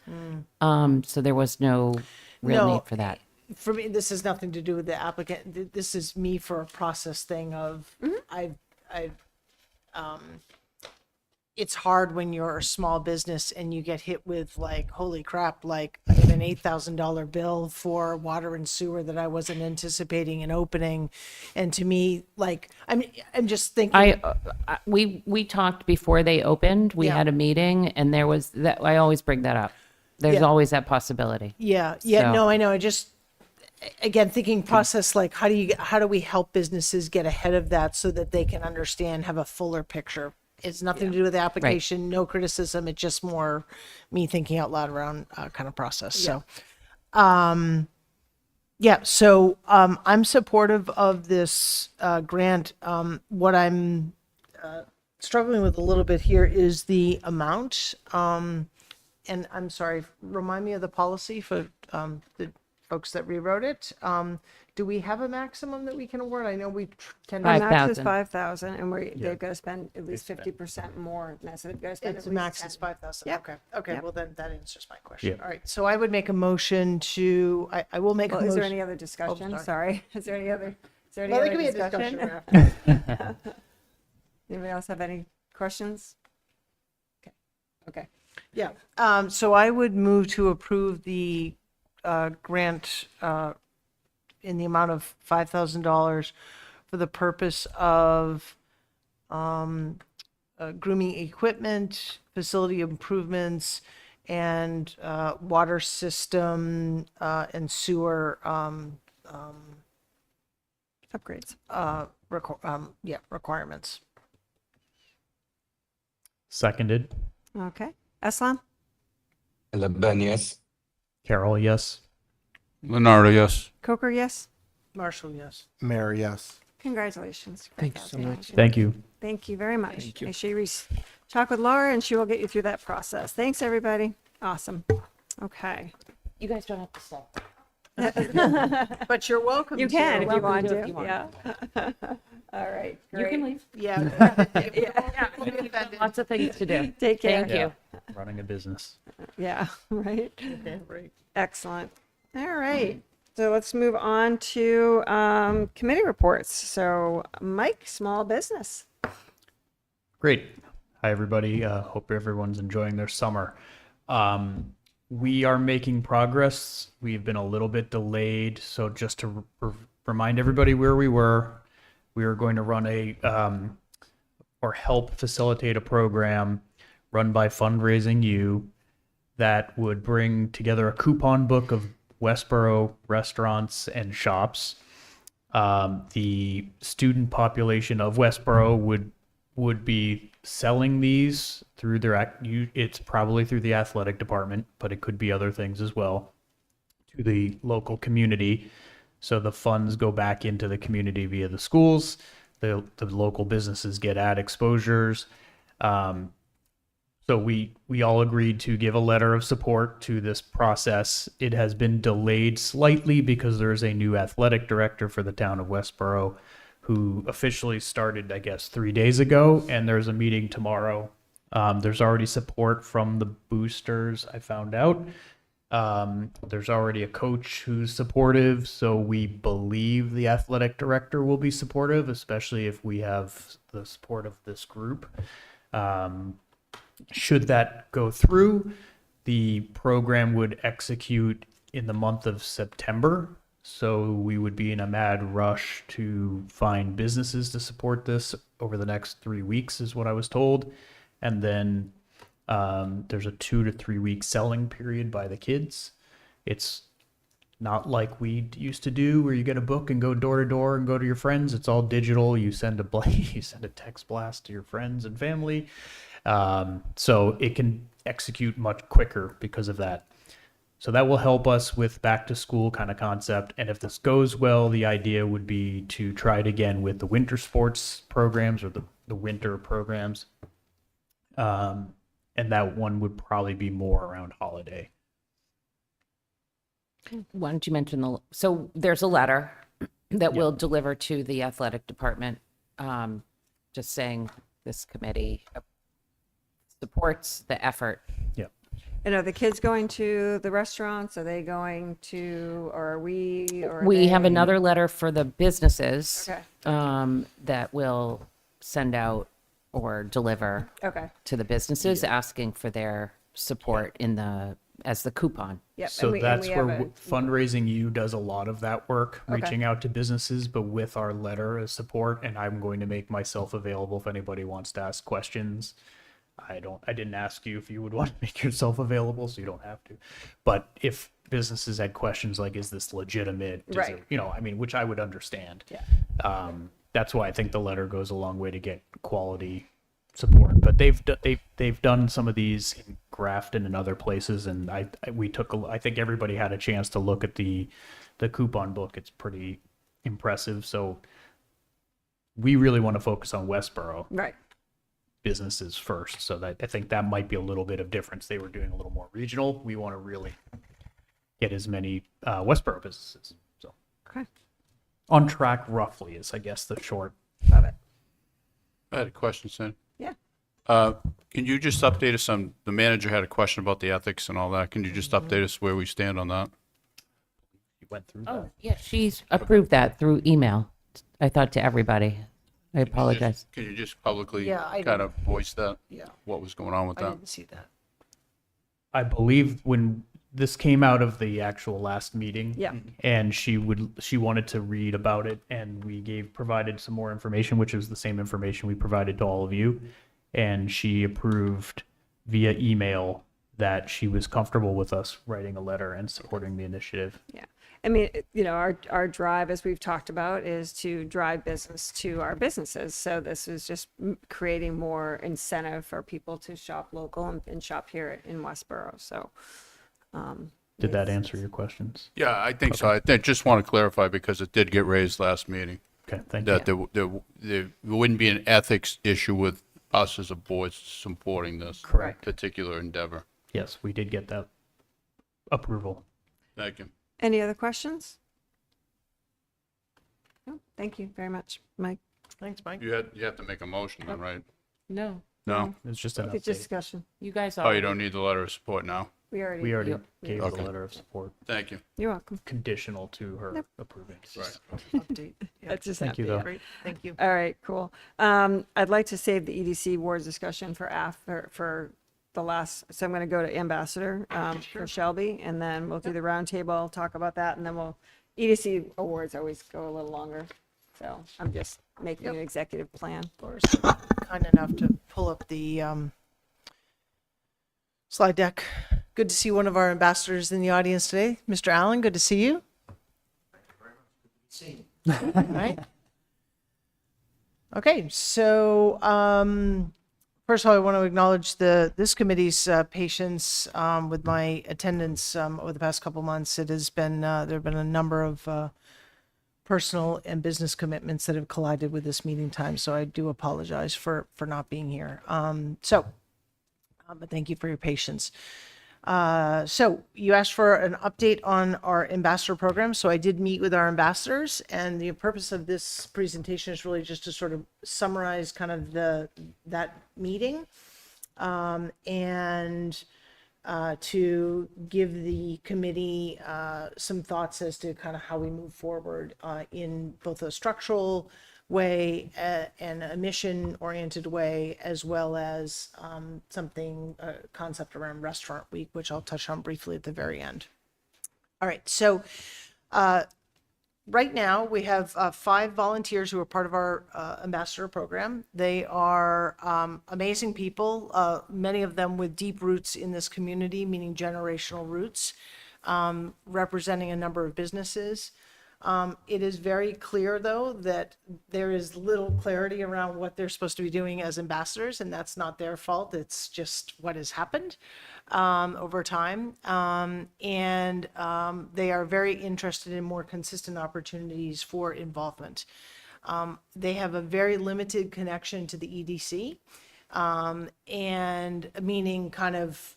So there was no real No. need for that. For me, this has nothing to do with the applicant. This is me for a process thing of, it's hard when you're a small business and you get hit with like, holy crap, like I have an $8,000 bill for water and sewer that I wasn't anticipating in opening. And to me, like, I'm just thinking. We talked before they opened. We Yeah. had a meeting, and there was that. I always bring that up. There's Yeah. always that possibility. Yeah, So- no, I know. I just, again, thinking process, like how do we help businesses get ahead of that so that they can understand, have a fuller picture? It's nothing to do with the application, no criticism. It's just more me thinking out loud around kind of process. So, so I'm supportive of this grant. What I'm struggling with a little bit here is the amount. And I'm sorry, remind me of the policy for the folks that rewrote it. Do we have a maximum that we can award? I know we tend to. Our max is 5,000. 5,000 and they've got to spend at least 50% more. So they've got to spend It's at least max 10. is 5,000. Yep. Okay. Yep. Well, then that answers my question. Yep. All right. So I would make a motion to, I will make a Well, motion. is there any other discussion? sorry. Sorry. Is there any other Well, there other could be a discussion? discussion after. Anybody else have any questions? Okay. Yeah. So I would move to approve the grant in the amount of $5,000 for the purpose of grooming equipment, facility improvements, and water system and sewer Upgrades. requirements. Seconded. Okay. Aslam? Laban, yes. Carol, yes. Leonardo, yes. Coker, yes? Marshall, yes. Mayor, yes. Congratulations. Thank you so much. Thank you. Thank you very much. Thank you. Make sure you talk with Laura and she will get you through that process. Thanks, everybody. Awesome. Okay. You guys don't have to stay. But you're welcome. You can if you welcome want to to. if you want. Yeah. All right. You can Great. leave. Yeah. Lots of things to do. Take care. Thank you. Running a business. Yeah, right. Right. Excellent. All right. So let's move on to committee reports. So Mike, small business. Great. Hi, everybody. Hope everyone's enjoying their summer. We are making progress. We've been a little bit delayed. So just to remind everybody where we were going to run or help facilitate a program run by Fundraising U that would bring together a coupon book of Westborough restaurants and shops. The student population of Westborough would be selling these through it's probably through the athletic department, but it could be other things as well, to the local community. So the funds go back into the community via the schools. The local businesses get ad exposures. So we all agreed to give a letter of support to this process. It has been delayed slightly because there is a new athletic director for the town of Westborough who officially started, I guess, 3 days ago, and there's a meeting tomorrow. There's already support from the boosters, I found out. There's already a coach who's supportive, so we believe the athletic director will be supportive, especially if we have the support of this group. Should that go through, the program would execute in the month of September. So we would be in a mad rush to find businesses to support this over the next 3 weeks, is what I was told. And then there's a 2 to 3 week selling period by the kids. It's not like we used to do where you get a book and go door to door and go to your friends. It's all digital. You send a text blast to your friends and family. So it can execute much quicker because of that. So that will help us with back to school kind of concept. And if this goes well, the idea would be to try it again with the winter sports programs or the winter programs. And that one would probably be more around holiday. Why don't you mention so there's a letter that we'll deliver to the athletic department, just saying this committee supports the effort. Yeah. And are the kids going to the restaurants? Are they going to, or are we, or are We have they- another letter for the businesses Okay. that will send out or deliver Okay. to the businesses asking for their support as the coupon. Yep. So and that's we where have a- Fundraising U does a lot of that work, Okay. reaching out to businesses, but with our letter as support. And I'm going to make myself available if anybody wants to ask questions. I didn't ask you if you would want to make yourself available, so you don't have to. But if businesses had questions like, is this legitimate? Right. Which I would understand. Yeah. That's why I think the letter goes a long way to get quality support. But they've done some of these in Grafton and other places, and I think everybody had a chance to look at the coupon book. It's pretty impressive. So we really want to focus on Westborough Right. businesses first. So that I think that might be a little bit of difference. They were doing a little more regional. We want to really get as many Westborough businesses. So Okay. on track roughly is, I guess, the short. Love it. I had a question, Sam. Yeah. Can you just update us on, the manager had a question about the ethics and all that. Can you just update us where we stand on that? You went through Oh, that. yeah, she's approved that through email, I thought, to everybody. I apologize. Can you just publicly Yeah, I kind of voice that, Yeah, what was going on with I that? didn't see that. I believe when this came out of the actual last meeting, Yeah. and she wanted to read about it, and we provided some more information, which is the same information we provided to all of you, and she approved via email that she was comfortable with us writing a letter and supporting the initiative. Yeah. I mean, our drive, as we've talked about, is to drive business to our businesses. So this is just creating more incentive for people to shop local and shop here in Westborough. So, Did that answer your questions? Yeah, I think so. Just want to clarify because it did get raised last meeting, Okay, thank you. that there wouldn't be an ethics issue with us as a board supporting this Correct. particular endeavor. Yes, we did get that approval. Thank you. Any other questions? No, thank you very much, Mike. Thanks, Mike. You have to make a motion then, right? No, No? It was just an It's update. discussion. you guys Oh, already. you don't need the letter of support now? We already. We already Yep. gave Okay. the letter of support, Thank you. You're welcome. conditional to her Yep. approving. Right. Update. Yeah. That's just Thank you, update. though. Great, thank you. All right, cool. I'd like to save the EDC awards discussion for for the last, so I'm going to go to Ambassador for Shelby, and then we'll do the roundtable, talk about that, and then EDC awards always go a little longer. So I'm just making an executive plan. Laura's kind enough to pull up the slide deck. Good to see one of our ambassadors in the audience today. Mr. Allen, good to see you. All right. Okay, so first of all, I want to acknowledge this committee's patience with my attendance over the past couple months. It has been there have been a number of personal and business commitments that have collided with this meeting time, so I do apologize for not being here. But thank you for your patience. So you asked for an update on our ambassador program. So I did meet with our ambassadors, and the purpose of this presentation is really just to sort of summarize kind of that meeting, and to give the committee some thoughts as to kind of how we move forward in both a structural way and a mission-oriented way, as well as a concept around Restaurant Week, which I'll touch on briefly at the very end. All right, so right now we have 5 volunteers who are part of our ambassador program. They are amazing people, many of them with deep roots in this community, meaning generational roots, representing a number of businesses. It is very clear, though, that there is little clarity around what they're supposed to be doing as ambassadors, and that's not their fault. It's just what has happened over time. And they are very interested in more consistent opportunities for involvement. They have a very limited connection to the EDC, and meaning kind of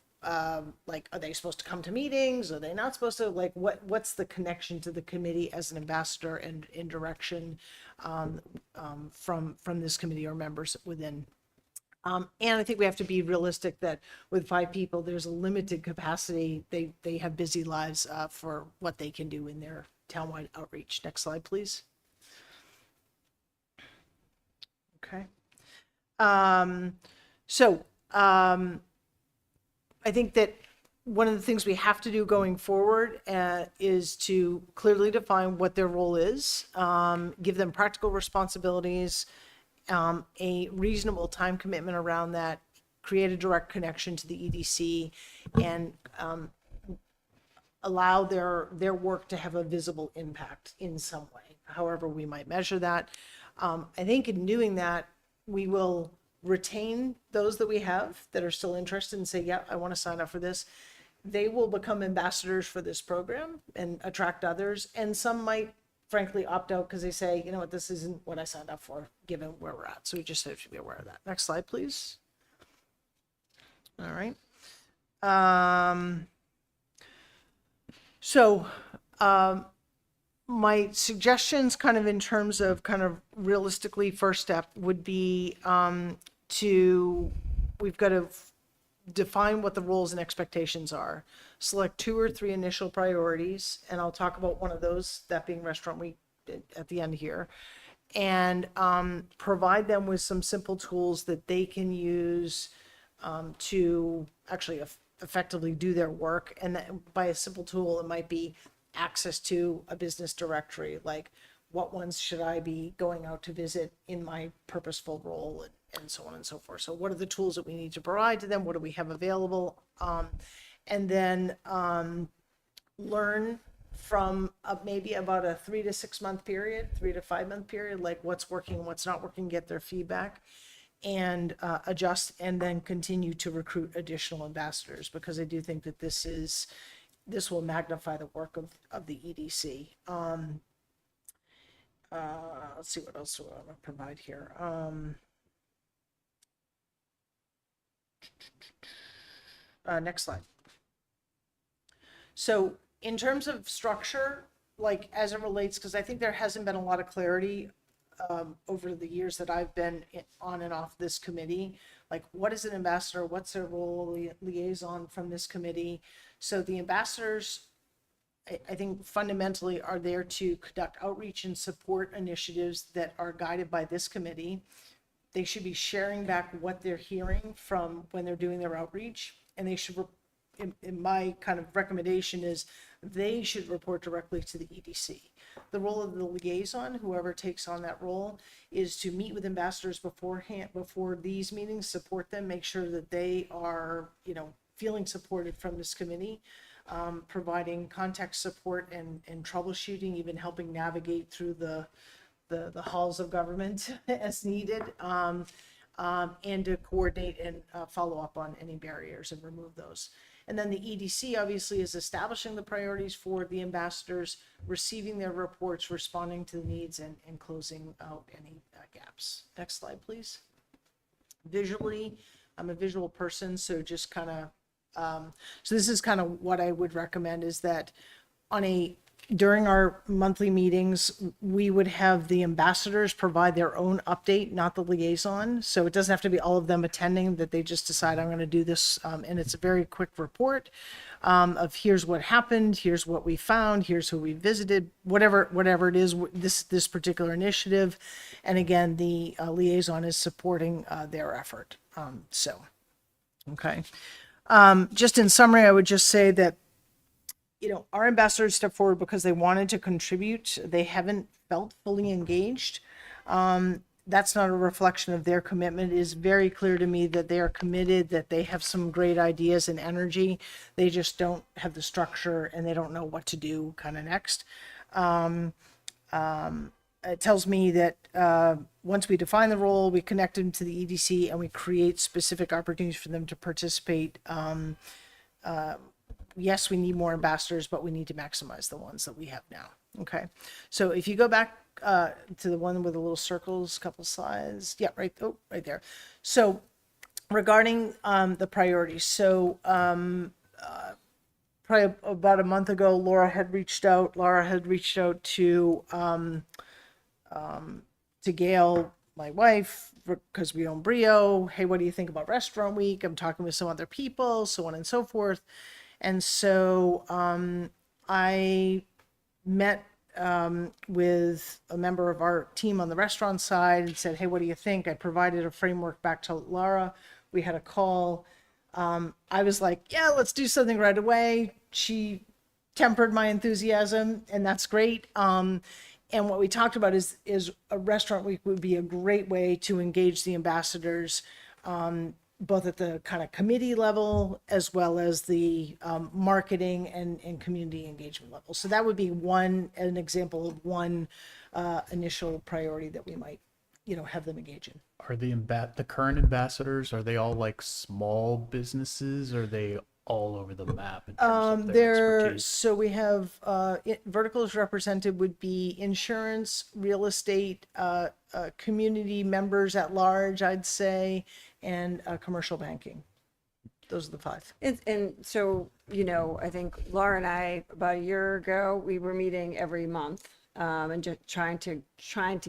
like, are they supposed to come to meetings? Are they not supposed to? Like, what's the connection to the committee as an ambassador and in direction from this committee or members within? And I think we have to be realistic that with 5 people, there's a limited capacity. They have busy lives for what they can do in their townwide outreach. Next slide, please. Okay. I think that one of the things we have to do going forward is to clearly define what their role is, give them practical responsibilities, a reasonable time commitment around that, create a direct connection to the EDC, and allow their work to have a visible impact in some way, however we might measure that. I think in doing that, we will retain those that we have that are still interested and say, yeah, I want to sign up for this. They will become ambassadors for this program and attract others. And some might frankly opt out because they say, you know what, this isn't what I signed up for, given where we're at. So we just have to be aware of that. Next slide, please. All right. My suggestions kind of in terms of kind of realistically first step would be we've got to define what the roles and expectations are, select 2 or 3 initial priorities, and I'll talk about one of those, that being Restaurant Week at the end here, and provide them with some simple tools that they can use to actually effectively do their work. And that, by a simple tool, it might be access to a business directory, like what ones should I be going out to visit in my purposeful role, and so on and so forth. So what are the tools that we need to provide to them? What do we have available? And then learn from maybe about a 3 to 6 month period, 3 to 5 month period, like what's working, what's not working, get their feedback, and adjust, and then continue to recruit additional ambassadors, because I do think that this will magnify the work of the EDC. Let's see what else do I want to provide here. Next slide. So in terms of structure, like as it relates, because I think there hasn't been a lot of clarity over the years that I've been on and off this committee, like what is an ambassador, what's their role, liaison from this committee. So the ambassadors, I think fundamentally are there to conduct outreach and support initiatives that are guided by this committee. They should be sharing back what they're hearing from when they're doing their outreach, and they should, in my kind of recommendation is they should report directly to the EDC. The role of the liaison, whoever takes on that role, is to meet with ambassadors beforehand, before these meetings, support them, make sure that they are, feeling supported from this committee, providing context support and troubleshooting, even helping navigate through the halls of government as needed, and to coordinate and follow up on any barriers and remove those. And then the EDC obviously is establishing the priorities for the ambassadors, receiving their reports, responding to the needs, and closing out any gaps. Next slide, please. Visually, I'm a visual person, so just kind of, so this is kind of what I would recommend is that during our monthly meetings, we would have the ambassadors provide their own update, not the liaison. So it doesn't have to be all of them attending, that they just decide I'm going to do this. And it's a very quick report of here's what happened, here's what we found, here's who we visited, whatever it is, this particular initiative. And again, the liaison is supporting their effort. Okay. Just in summary, I would just say that our ambassadors step forward because they wanted to contribute. They haven't felt fully engaged. That's not a reflection of their commitment. It is very clear to me that they are committed, that they have some great ideas and energy. They just don't have the structure and they don't know what to do kind of next. It tells me that once we define the role, we connect them to the EDC and we create specific opportunities for them to participate. Yes, we need more ambassadors, but we need to maximize the ones that we have now. Okay. So if you go back to the one with the little circles, couple slides. Yeah, right there. So regarding the priorities. So probably about a month ago, Laura had reached out to Gail, my wife, because we own Brio. Hey, what do you think about Restaurant Week? I'm talking with some other people, so on and so forth. And so I met with a member of our team on the restaurant side and said, hey, what do you think? I provided a framework back to Laura. We had a call. I was like, yeah, let's do something right away. She tempered my enthusiasm, and that's great. And what we talked about is a Restaurant Week would be a great way to engage the ambassadors, both at the kind of committee level as well as the marketing and community engagement level. So that would be an example of one initial priority that we might, have them engage in. Are the current ambassadors, are they all like small businesses? Or are they all over the map in terms of their expertise? So we have verticals represented would be insurance, real estate, community members at large, I'd say, and commercial banking. Those are the five. And so, I think Laura and I, about a year ago, we were meeting every month and just trying to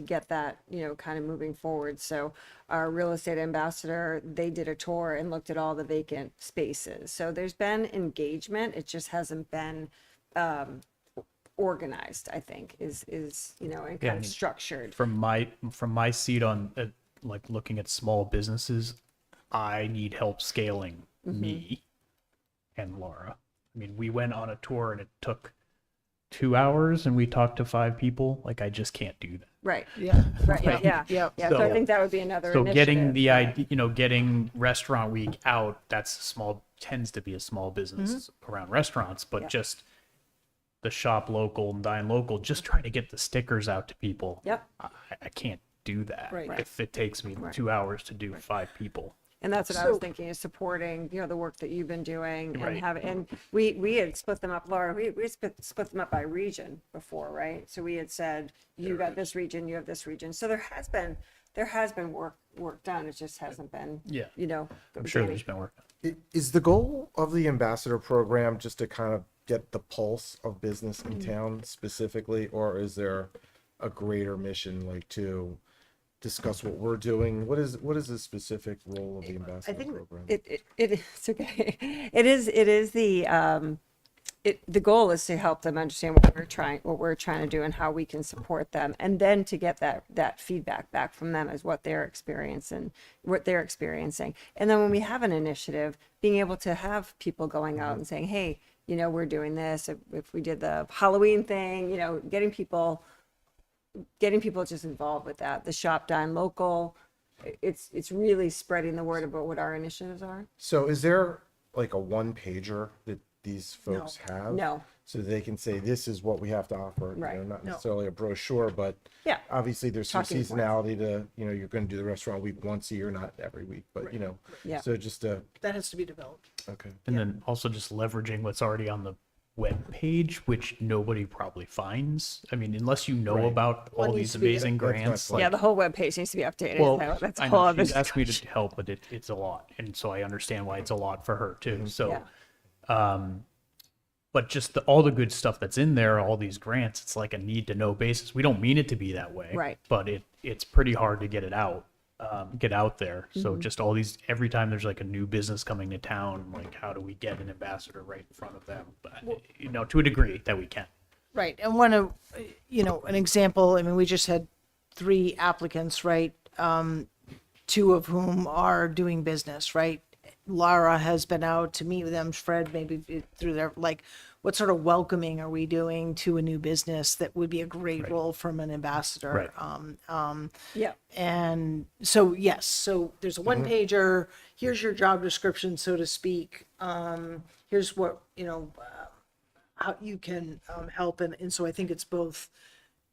get that, kind of moving forward. So our real estate ambassador, they did a tour and looked at all the vacant spaces. So there's been engagement. It just hasn't been organized, I think, is and kind of structured. From my seat on like looking at small businesses, I need help scaling me and Laura. I mean, we went on a tour and it took 2 hours and we talked to 5 people. Like, I just can't do that. Right. Yeah. Right. Yeah. Yeah. Yeah. So I think that would be another So initiative. getting the idea, getting Restaurant Week out, tends to be a small business around restaurants, but just the shop local and dine local, just trying to get the stickers out to people. Yep. I can't do that Right. if it takes me 2 hours to do 5 people. And that's what I was thinking, is supporting, the work that you've been doing and Right. and we had split them up, Laura, we split them up by region before, right? So we had said, you got this region, you have this region. So there has been there has been work done. It just hasn't been, Yeah. you know, I'm sure daily. there's been work. Is the goal of the ambassador program just to kind of get the pulse of business in Mm-hmm. town specifically, or is there a greater mission like to discuss what we're doing? What is the specific role of the I ambassador think program? it's okay. It is the goal is to help them understand what we're trying to do and how we can support them, and then to get that feedback back from them as what they're experiencing. And then when we have an initiative, being able to have people going out and saying, hey, you know, we're doing this. If we did the Halloween thing, you know, getting people just involved with that. The shop dine local, it's really spreading the word about what our initiatives are. So is there like a one pager that these folks have? No. So they can say, this is what we have to offer, you know, Right. not necessarily a brochure, but Yeah. obviously there's some Talking points. seasonality to, you know, you're going to do the restaurant week once a year, not every week, but you know, Yeah. so just That has to be developed. okay. And then also just leveraging what's already on the web page, which nobody probably finds. I mean, unless you know Right. about all needs these to be- amazing That's my grants. point. Yeah, the whole webpage needs to be updated. Well, That's a I whole know other she's asked me discussion. to help, but it's a lot, and so I understand why it's a lot for her too. So, Yeah. but just all the good stuff that's in there, all these grants, it's like a need to know basis. We don't mean it to be that way, Right. But it's pretty hard to get it out, get out there. So Mm-hmm. just all these, every time there's like a new business coming to town, like how do we get an ambassador right in front of them? But you know, to a degree that we can. Right, and one of, you know, an example, I mean, we just had 3 applicants, right? 2 of whom are doing business, right? Lara has been out to meet with them, Fred maybe through their, like, what sort of welcoming are we doing to a new business that would be a great role from an ambassador? Right. Yeah. And so, yes, so there's a one pager, here's your job description, so to speak. Here's what, you know, how you can help. And so I think it's both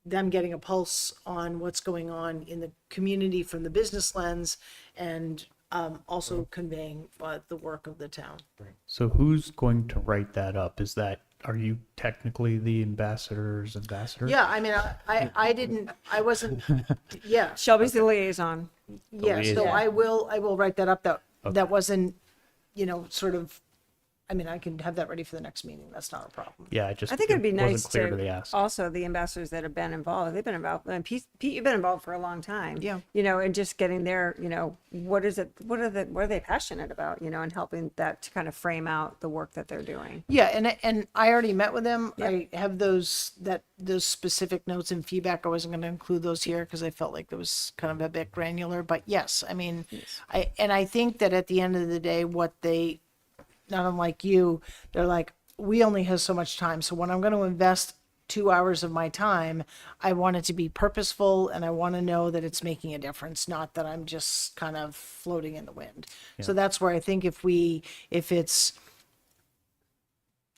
them getting a pulse on what's going on in the community from the business lens and also conveying the work of the town. So who's going to write that up? Are you technically the ambassador's ambassador? Yeah, I mean, I wasn't, yeah. Shelby's the liaison. Yeah, so liaison. I will write that up. That wasn't, you know, sort of, I mean, I can have that ready for the next meeting. That's not a problem. Yeah, it I think it'd be it nice wasn't clear to the ask. also the ambassadors that have been involved. They've been involved. And Pete, you've been involved for a long time. Yeah. You know, and just getting their, you know, what are they passionate about? You know, and helping that to kind of frame out the work that they're doing. Yeah, and I already met with them. I have those specific notes and feedback. I wasn't going to include those here because I felt like it was kind of a bit granular. But yes, I mean, I think that at the end of the day, what they, not unlike you, they're like, we only have so much time. So when I'm going to invest 2 hours of my time, I want it to be purposeful and I want to know that it's making a difference, not that I'm just kind of floating in the wind. So that's where I think if it's,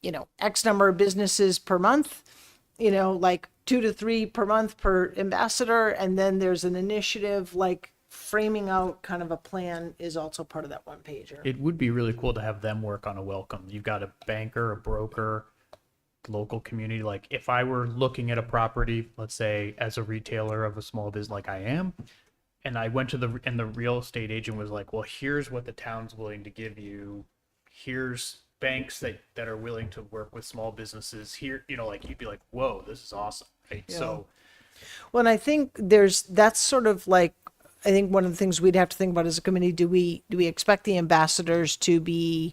you know, X number of businesses per month, you know, like 2 to 3 per month per ambassador, and then there's an initiative like framing out kind of a plan is also part of that one pager. It would be really cool to have them work on a welcome. You've got a banker, a broker, local community. Like if I were looking at a property, let's say as a retailer of a small business like I am, and I went to the real estate agent was like, well, here's what the town's willing to give you. Here's banks that are willing to work with small businesses here. You know, like you'd be like, whoa, this is awesome. Right? So Well, and I think that's sort of like, I think one of the things we'd have to think about as a committee, do we expect the ambassadors to be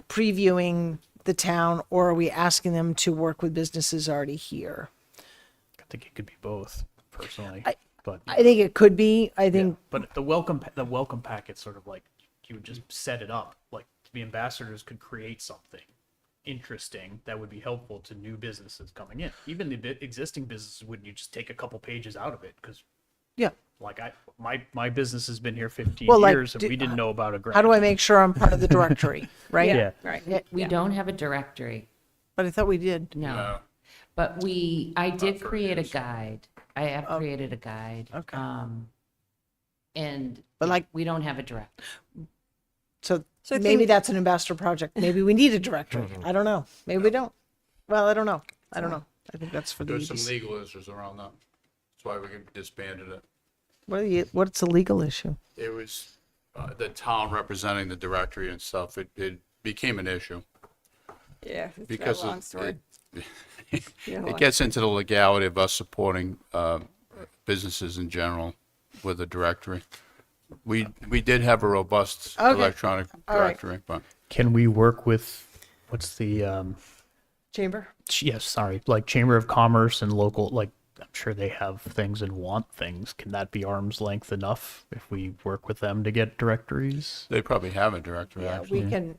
previewing the town, or are we asking them to work with businesses already here? I think it could be both personally, but I think it could be. I think but the welcome packet sort of like you would just set it up like the ambassadors could create something interesting that would be helpful to new businesses coming in. Even the existing businesses, wouldn't you just take a couple pages out of it? Because yeah. like my business has been here 15 Well, like, years and we didn't know about a grant. How do I make sure I'm part of the directory, right? Yeah. Right. Yeah, We don't have a directory. but I thought we did. No. No. But I did for create a years. guide. I have created a guide. Okay. And But like- we don't have a director. So, So I maybe think- that's an ambassador project. Maybe we need a directory. I don't know. Maybe we don't. Well, I don't know. I think that's for the There's some EDC. legal issues around that. That's why we disbanded it. What's the legal issue? It was the town representing the directory and stuff. It became an issue Yeah, it's because a long story. Yeah, it gets into the legality of us supporting businesses in general with the directory. We did have a robust Okay. electronic All right. directory, but Can we work with, what's the, Chamber? yes, sorry, like Chamber of Commerce and local, like, I'm sure they have things and want things. Can that be arm's length enough if we work with them to get directories? they probably have a directory, Yeah, actually. we can,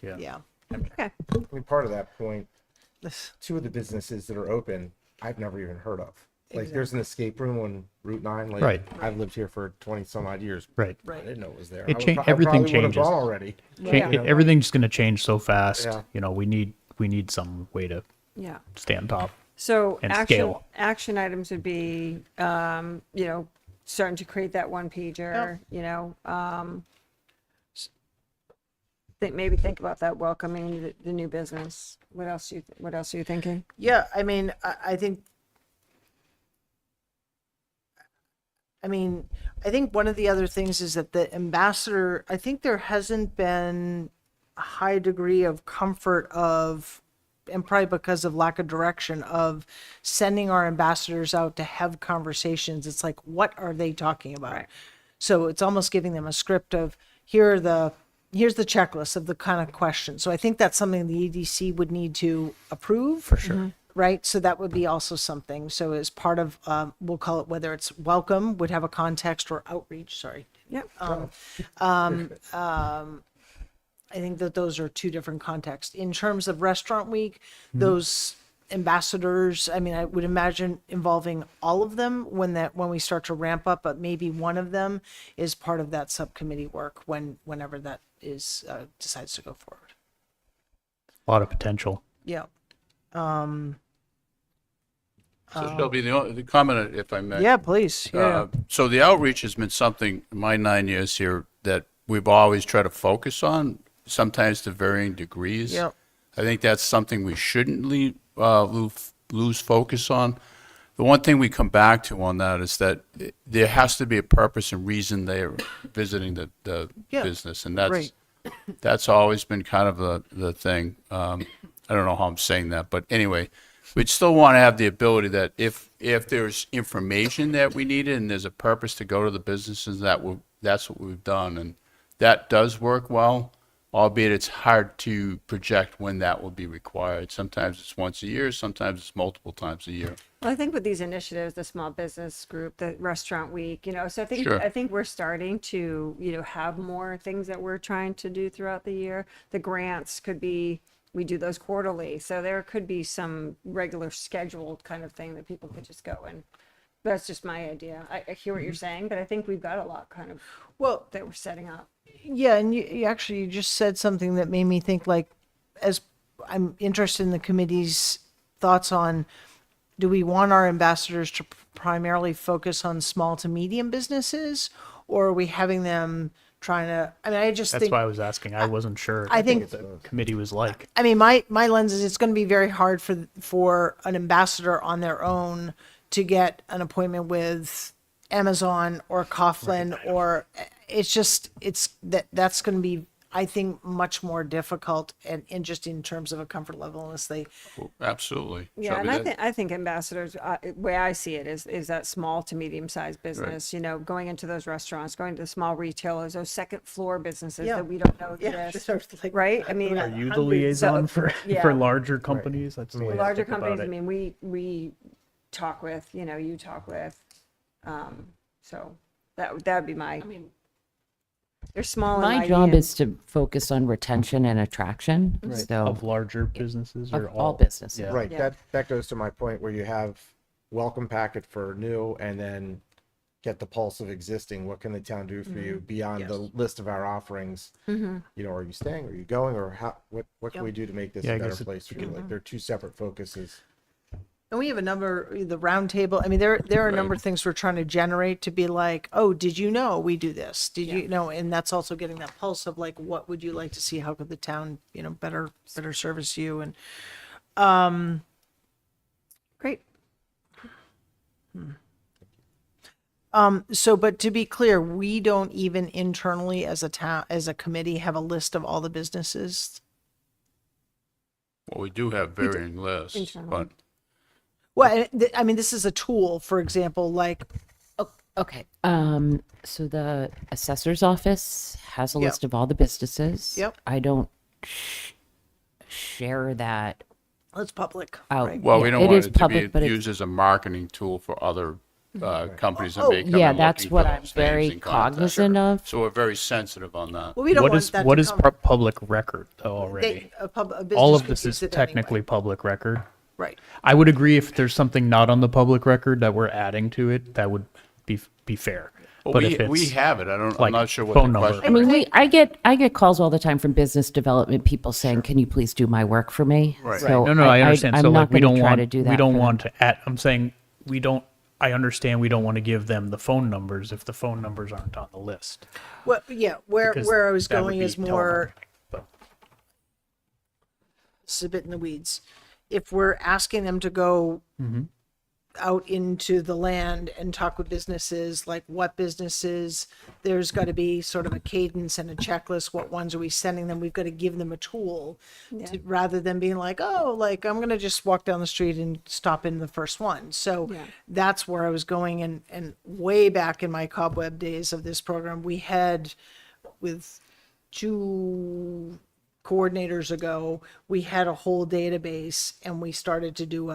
Yeah. yeah. Okay. I mean, part of that point, This- two of the businesses that are open, I've never even heard of. Like, there's an escape room on Route 9. Like, Right. I've lived here for 20 some odd years. Right. I didn't know it was there. It I would cha- pro- I everything probably would have changes. gone already. Everything's going to change so fast. Yeah. You know, we need some way to Yeah. stay on top. So And action, scale. items would be, starting to create that one pager, maybe think about that welcoming the new business. What else are you thinking? Yeah, I mean, I think one of the other things is that the ambassador, I think there hasn't been a high degree of comfort of, and probably because of lack of direction, of sending our ambassadors out to have conversations. It's like, what are they talking about? Right. So it's almost giving them a script of, here's the checklist of the kind of questions. So I think that's something the EDC would need to approve. For sure. Right. So that would be also something. So as part of, we'll call it, whether it's welcome would have a context, or outreach, sorry. Yep. I think that those are two different contexts. In terms of Restaurant Week, those ambassadors, I mean, I would imagine involving all of them when we start to ramp up, but maybe one of them is part of that subcommittee work whenever that is decides to go forward. A lot of potential. Yeah. So Shelby, the comment, if I may. Yeah, please. Yeah. So the outreach has been something in my 9 years here that we've always tried to focus on, sometimes to varying degrees. Yep. I think that's something we shouldn't lose focus on. The one thing we come back to on that is that there has to be a purpose and reason they're visiting the Yeah, business, and right. that's always been kind of the thing. I don't know how I'm saying that, but anyway, we'd still want to have the ability that if there's information that we needed and there's a purpose to go to the businesses, that's what we've done, and that does work well, albeit it's hard to project when that will be required. Sometimes it's once a year, sometimes it's multiple times a year. Well, I think with these initiatives, the small business group, the Restaurant Week, so Sure. I think we're starting to, have more things that we're trying to do throughout the year. The grants could be, we do those quarterly, so there could be some regular scheduled kind of thing that people could just go and. That's just my idea. I hear what you're saying, but I think we've got a lot kind of that we're setting up. Yeah, and you just said something that made me think, like, as I'm interested in the committee's thoughts on, do we want our ambassadors to primarily focus on small to medium businesses, or are we having them trying to, I mean, I just That's think, why I was asking. I wasn't sure. I think- what the committee was like. I mean, my lens is it's going to be very hard for an ambassador on their own to get an appointment with Amazon or Coughlin, or that's going to be, I think, much more difficult and just in terms of a comfort level, unless they, Absolutely. Yeah, Shelby, and I think ambassadors, way I see it is that small to medium sized business. Going into those restaurants, going to the small retailers, those second floor businesses Yeah. that we don't know Yeah, exist, sort of like- right? I mean, Are you the Hundreds. liaison for yeah. for larger companies? That's the way I larger think about companies. I it. mean, we talk with, you talk with, so that would be my. I mean, they're small. My and job mighty is to focus on retention and attraction. So Of larger businesses or of all businesses. Yeah. Right. Yeah. That goes to my point where you have welcome packet for new, and then get the pulse of existing. What can the town do for you beyond the list of our offerings? Are you staying? Are you going? Or what can we do to make this Yeah, I a better guess place for you? Like, they're two separate focuses. and we have a number, the round table. I mean, there are a number of things we're trying to generate to be like, oh, did you know we do this? Did you know? And that's also getting that pulse of, like, what would you like to see? How could the town, better service you? And Great. So, but to be clear, we don't even internally as a town, as a committee, have a list of all the businesses. Well, we do have varying lists, internally. but Well, I mean, this is a tool, for example, like, Okay. So the assessor's office has a Yep. list of all the businesses. Yep. I don't share that it's public, out. right? well, we Yeah, don't it want is it to public, be but it's- used as a marketing tool for other companies that may come Yeah, in that's looking what for I'm those names very and contact. cognizant of. So we're very sensitive on that. Well, we don't What want is that what to is come. public record though already? A business All of could this use is it anyway. technically public record. Right. I would agree if there's something not on the public record that we're adding to it, that would be fair. Well, But we, if it's we have it. I'm like not sure what phone the number. question I mean, I get calls all the time from business development people saying, "Can you please do my work for me?" Right. So no, I understand. I'm So not like we gonna don't try want to do that. we don't for them. want to add. I'm saying we don't. I understand we don't want to give them the phone numbers if the phone numbers aren't on the list. Well, yeah, where Because I was that would going be is more, telemarketing, but- it's a bit in the weeds. If we're asking them to go out into the land and talk with businesses, like what businesses, there's got to be sort of a cadence and a checklist. What ones are we sending them? We've got to give them a tool to, rather than being like, oh, like I'm going to just walk down the street and stop in the first one. So that's where I was going. And way back in my cobweb days of this program, we had with 2 coordinators ago, we had a whole database and we started to do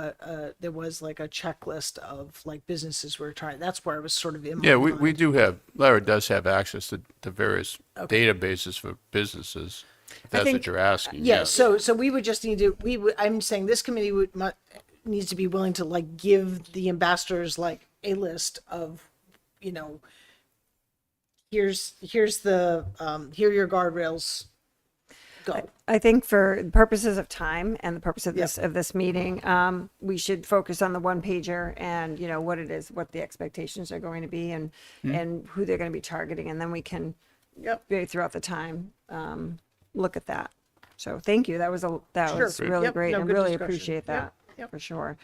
there was like a checklist of like businesses we were trying. That's where I was sort of in my Yeah, we mind. do have, Larry does have access to various databases for businesses. If that's think- what you're asking, Yeah, yes. so we would just need to, I'm saying this committee needs to be willing to like give the ambassadors like a list of, you know, here's the, here are your guardrails, go. I think for purposes of time and the purpose of this meeting, we should focus on the one pager and what it is, what the expectations are going to be, and who they're going to be targeting, and then we can throughout the time look at that. So thank you. That was really Yep. great. No, and good really discussion. appreciate that Yep. for sure.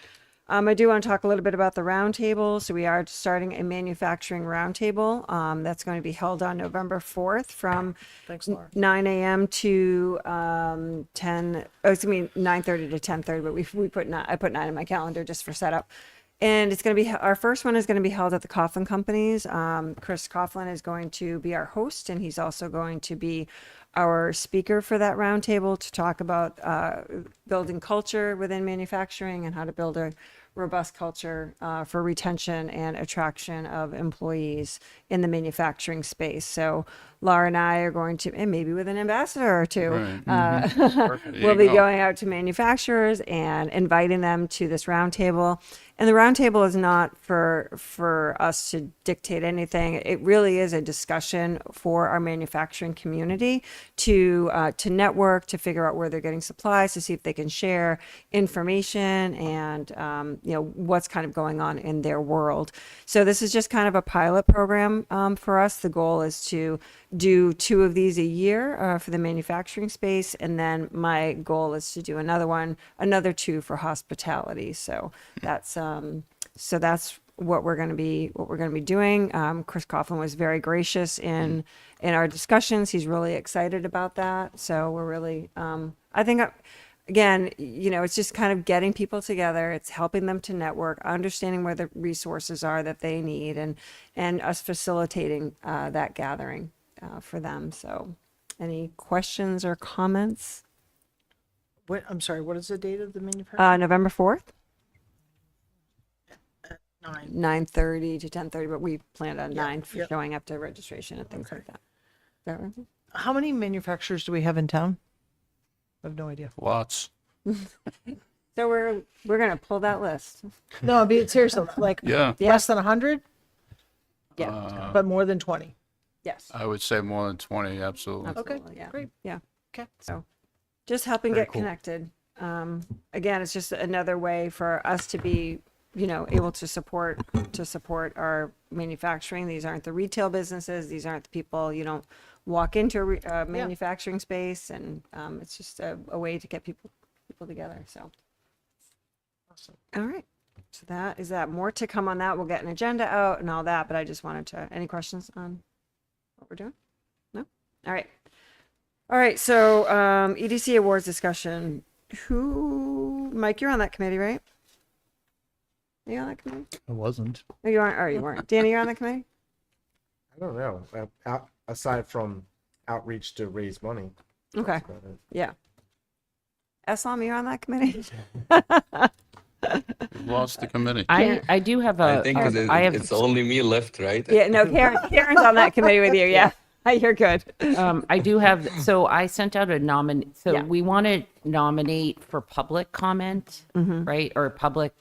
I do want to talk a little bit about the roundtable. So we are starting a manufacturing roundtable. That's going to be held on November 4th from Thanks, Laura. 9 a.m. to 9:30 to 10:30, but I put 9 in my calendar just for setup. And it's going to be, our first one is going to be held at the Coughlin Companies. Chris Coughlin is going to be our host, and he's also going to be our speaker for that roundtable to talk about building culture within manufacturing and how to build a robust culture for retention and attraction of employees in the manufacturing space. So Laura and I are going to, and maybe with an ambassador or two, Right. we'll There be you go. going out to manufacturers and inviting them to this roundtable. And the roundtable is not for us to dictate anything. It really is a discussion for our manufacturing community to network, to figure out where they're getting supplies, to see if they can share information and what's kind of going on in their world. So this is just kind of a pilot program for us. The goal is to do 2 of these a year for the manufacturing space, and then my goal is to do another 2 for hospitality. So that's what we're going to be doing. Chris Coughlin was very gracious in our discussions. He's really excited about that. So we're really, I think, again, it's just kind of getting people together. It's helping them to network, understanding where the resources are that they need, and us facilitating that gathering for them. So any questions or comments? I'm sorry, what is the date of the manufacturing? November 4th, 9. 9:30 to 10:30, but we planned on 9 for yep. showing up to registration and things like that. Is that right? How many manufacturers do we have in town? I have no idea. Lots. So we're going to pull that list. No, I'm being serious. Like Yeah, less than 100, Yeah. but more than 20. Yes. I would say more than 20, absolutely. Absolutely, yeah. great. Yeah. Okay. So just helping Very get cool. connected. Again, it's just another way for us to be, able to support our manufacturing. These aren't the retail businesses. These aren't the people, you don't walk into a manufacturing space, and it's just a way to get people together. So. Awesome. All right. So that is that. More to come on that. We'll get an agenda out and all that, but I just wanted to, any questions on what we're doing? No? All right. All right, so EDC awards discussion. Mike, you're on that committee, right? Are you on that committee? I wasn't. No, you aren't. Oh, you weren't. Danny, you're on that committee? I don't know. Aside from outreach to raise money. Okay. that's about it. Yeah. Eslam, you're on that committee? We lost the committee. I do have I a, think I have, it's only me left, right? Yeah, no, Karen's on that committee with you. Yeah. You're good. I do have, so I sent out a Yeah. we want to nominate for public comment, right? Or public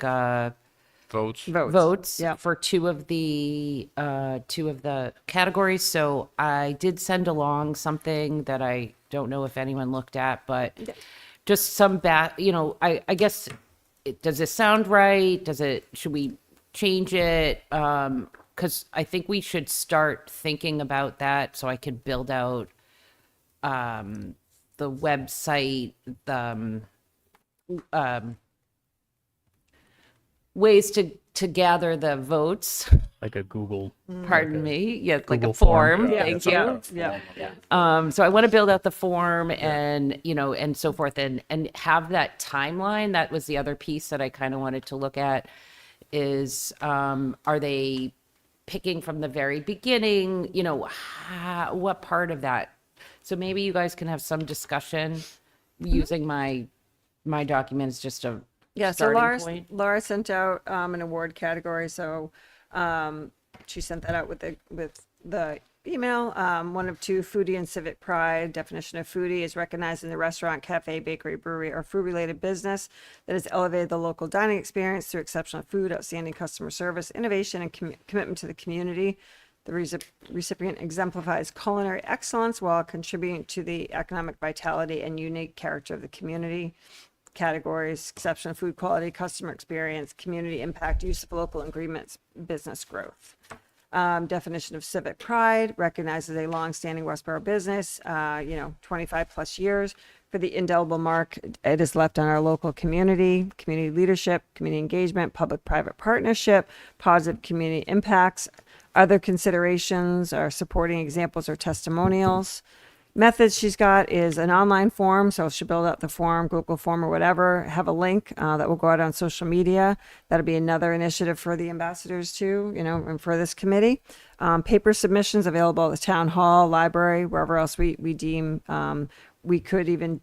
Votes. votes Yeah. for two of the categories. So I did send along something that I don't know if anyone looked at, but just some I guess, does this sound right? Should we change it? Because I think we should start thinking about that so I could build out the website, the ways to gather the votes. Like a Google. Pardon me. Yeah, like Google a form. form. Thank you. Yeah. So I want to build out the form and, and so forth and have that timeline. That was the other piece that I kind of wanted to look at is, are they picking from the very beginning, what part of that? So maybe you guys can have some discussion using my documents just to Yeah, so starting point. Laura sent out an award category, so she sent that out with the email. One of two, foodie and civic pride. Definition of foodie is recognized in the restaurant, cafe, bakery, brewery, or food-related business that has elevated the local dining experience through exceptional food, outstanding customer service, innovation, and commitment to the community. The recipient exemplifies culinary excellence while contributing to the economic vitality and unique character of the community. Categories: exceptional food quality, customer experience, community impact, use of local ingredients, business growth. Definition of civic pride recognizes a long-standing Westborough business, 25 plus years, for the indelible mark it has left on our local community leadership, community engagement, public-private partnership, positive community impacts. Other considerations are supporting examples or testimonials. Methods she's got is an online form, so she'll build out the form, Google form or whatever, have a link that will go out on social media. That'll be another initiative for the ambassadors too, and for this committee. Paper submissions available at the town hall, library, wherever else we deem we could even,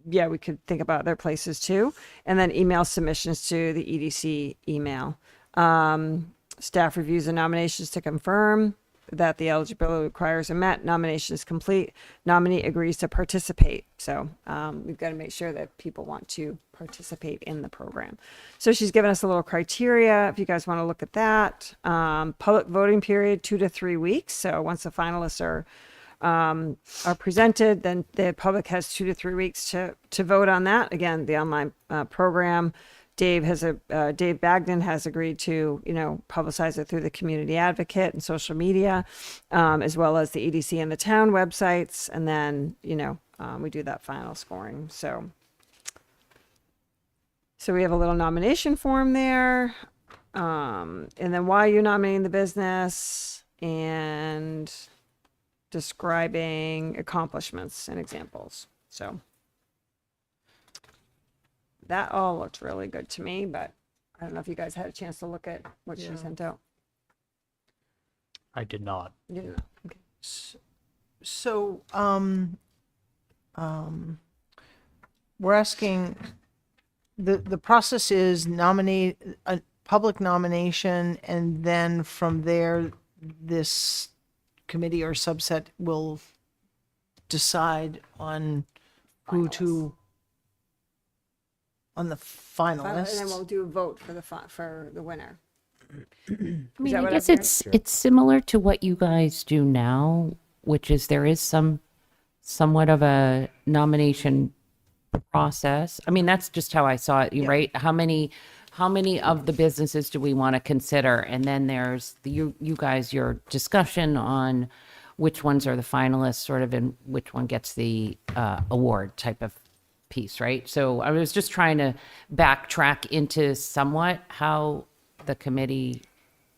we could think about other places too. And then email submissions to the EDC email. Staff reviews the nominations to confirm that the eligibility requirements are met. Nomination is complete. Nominee agrees to participate. So we've got to make sure that people want to participate in the program. So she's given us a little criteria if you guys want to look at that. Public voting period 2 to 3 weeks. So once the finalists are presented, then the public has 2 to 3 weeks to vote on that. Again, the online program. Dave Bagden has agreed to, publicize it through the community advocate and social media, as well as the EDC and the town websites. And then, we do that final scoring. So we have a little nomination form there. And then why you're nominating the business and describing accomplishments and examples. So that all looked really good to me, but I don't know if you guys had a chance to look at what she sent out. I did not. You didn't? Okay. So, we're asking, the process is nominate a public nomination, and then from there, this committee or subset will decide on who to, on the finalists. And then we'll do a vote for the winner. I that I what guess I'm it's similar to what you guys do now, which is there is somewhat of a nomination process. I mean, that's just how I saw it, right? How many of the businesses do we want to consider? And then there's you guys, your discussion on which ones are the finalists, sort of, and which one gets the award type of piece, right? So I was just trying to backtrack into somewhat how the committee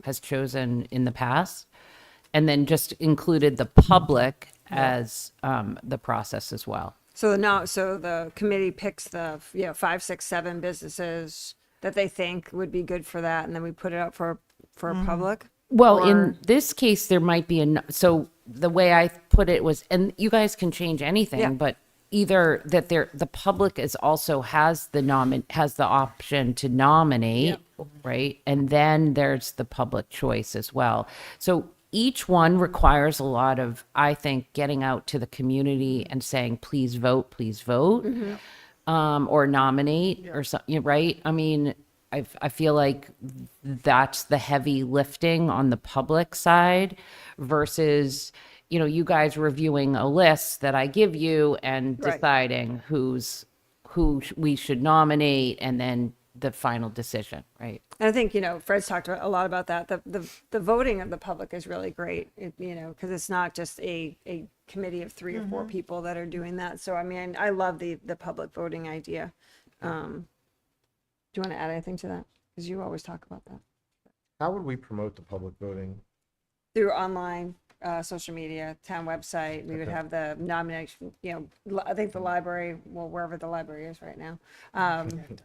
has chosen in the past, and then just included the public as the process as well. So so the committee picks the, 5, 6, 7 businesses that they think would be good for that, and then we put it out for public. Well, Or- in this case, there might be so the way I put it was, and you guys can change anything, Yeah. but either that the public is also has the option to nominate, right? And then there's the public choice as well. So each one requires a lot of, I think, getting out to the community and saying, please vote, or nominate or something, right? I mean, I feel like that's the heavy lifting on the public side versus, you guys reviewing a list that I give you and Right. deciding who we should nominate and then the final decision, right? And I think, Fred's talked a lot about that. The voting of the public is really great, because it's not just a committee of 3 or 4 people that are doing that. So, I mean, I love the public voting idea. Do you want to add anything to that? Because you always talk about that. How would we promote the public voting? Through online, social media, town website, we would have the nomination, I think the library, well, wherever the library is right now.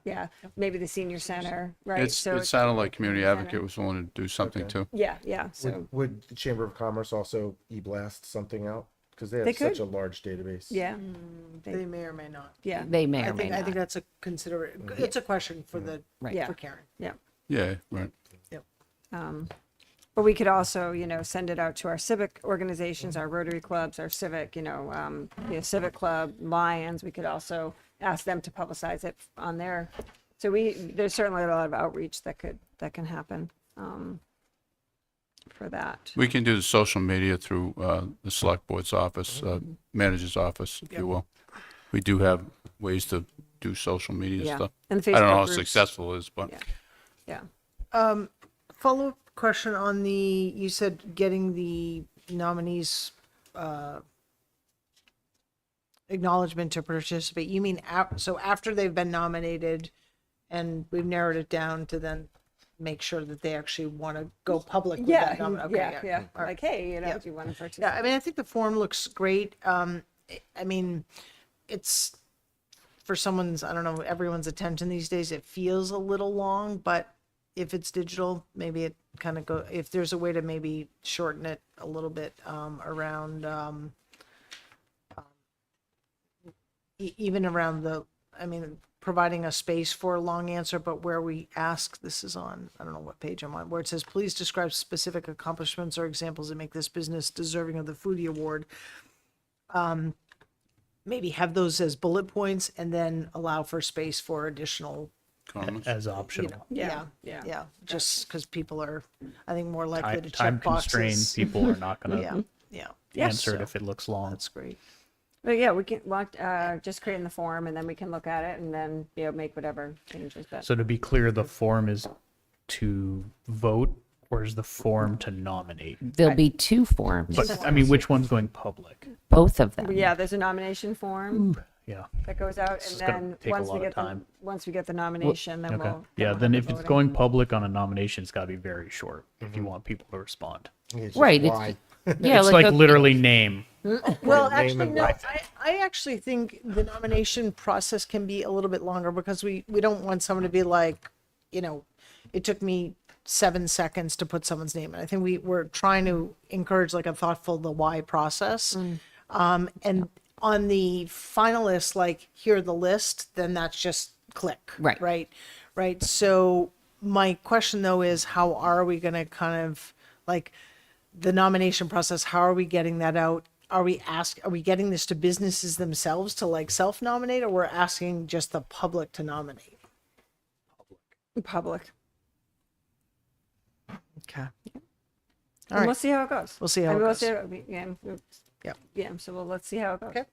Yeah, maybe the senior center, right? It sounded like Community Advocate was willing to do something too. Yeah, so, Would the Chamber of Commerce also e-blast something out? Because they They have such could. a large database. yeah, They may or may not. yeah, They may or I may think, I think not. that's a it's a question for Yeah. for Karen. yeah. Yeah, right. But we could also, send it out to our civic organizations, our Rotary clubs, our civic, civic club, Lions. We could also ask them to publicize it on there. So there's certainly a lot of outreach that can happen for that. We can do the social media through the select board's office, manager's office, if you will. We do have ways to do social media Yeah. stuff. And I don't know Facebook how groups. successful it is, but Yeah. Yeah. Follow-up question on you said getting the nominees acknowledgement to participate. You mean so after they've been nominated and we've narrowed it down to then make sure that they actually want to go public with that nomination? Okay, yeah. All right. Like, hey, Yeah. do you want to participate? Yeah, I mean, I think the form looks great. I mean, it's for someone's, I don't know, everyone's attention these days, it feels a little long, but if it's digital, maybe it kind of if there's a way to maybe shorten it a little bit around, even around providing a space for a long answer, but where we ask, this is on, I don't know what page I'm on, where it says, please describe specific accomplishments or examples that make this business deserving of the Foodie Award. Maybe have those as bullet points and then allow for space for additional, comments. as optional. Yeah. just because people are, I think, more likely to Time check boxes. constrained people are not going to Yeah, answer it so if it looks long. that's great. But yeah, we can just create in the form and then we can look at it and then, make whatever changes. But So to be clear, the form is to vote or is the form to nominate? There'll be 2 forms, But I mean, which one's going public? both of them. yeah, there's a nomination form Yeah. that goes out, This is and gonna then take a once we lot of get time. once we get the nomination, then Okay. we'll Yeah. we'll Then have if the it's voting. going public on a nomination, it's got to be very short if you want people to respond. It's just Right, it's- why. Yeah, It's like a- literally name. Well, Name actually, and no, life. I actually think the nomination process can be a little bit longer because we don't want someone to be like, it took me 7 seconds to put someone's name in. I think we're trying to encourage like a thoughtful, the why process. And on the finalists, like here are the list, then that's just click. Right. Right. So my question though is how are we going to kind of like the nomination process? How are we getting that out? Are we getting this to businesses themselves to like self-nominate, or we're asking just the public to nominate? public. Okay. And All right. we'll see how it goes. We'll see how And it we'll goes. Yeah. Yeah. So let's see how it goes. Okay.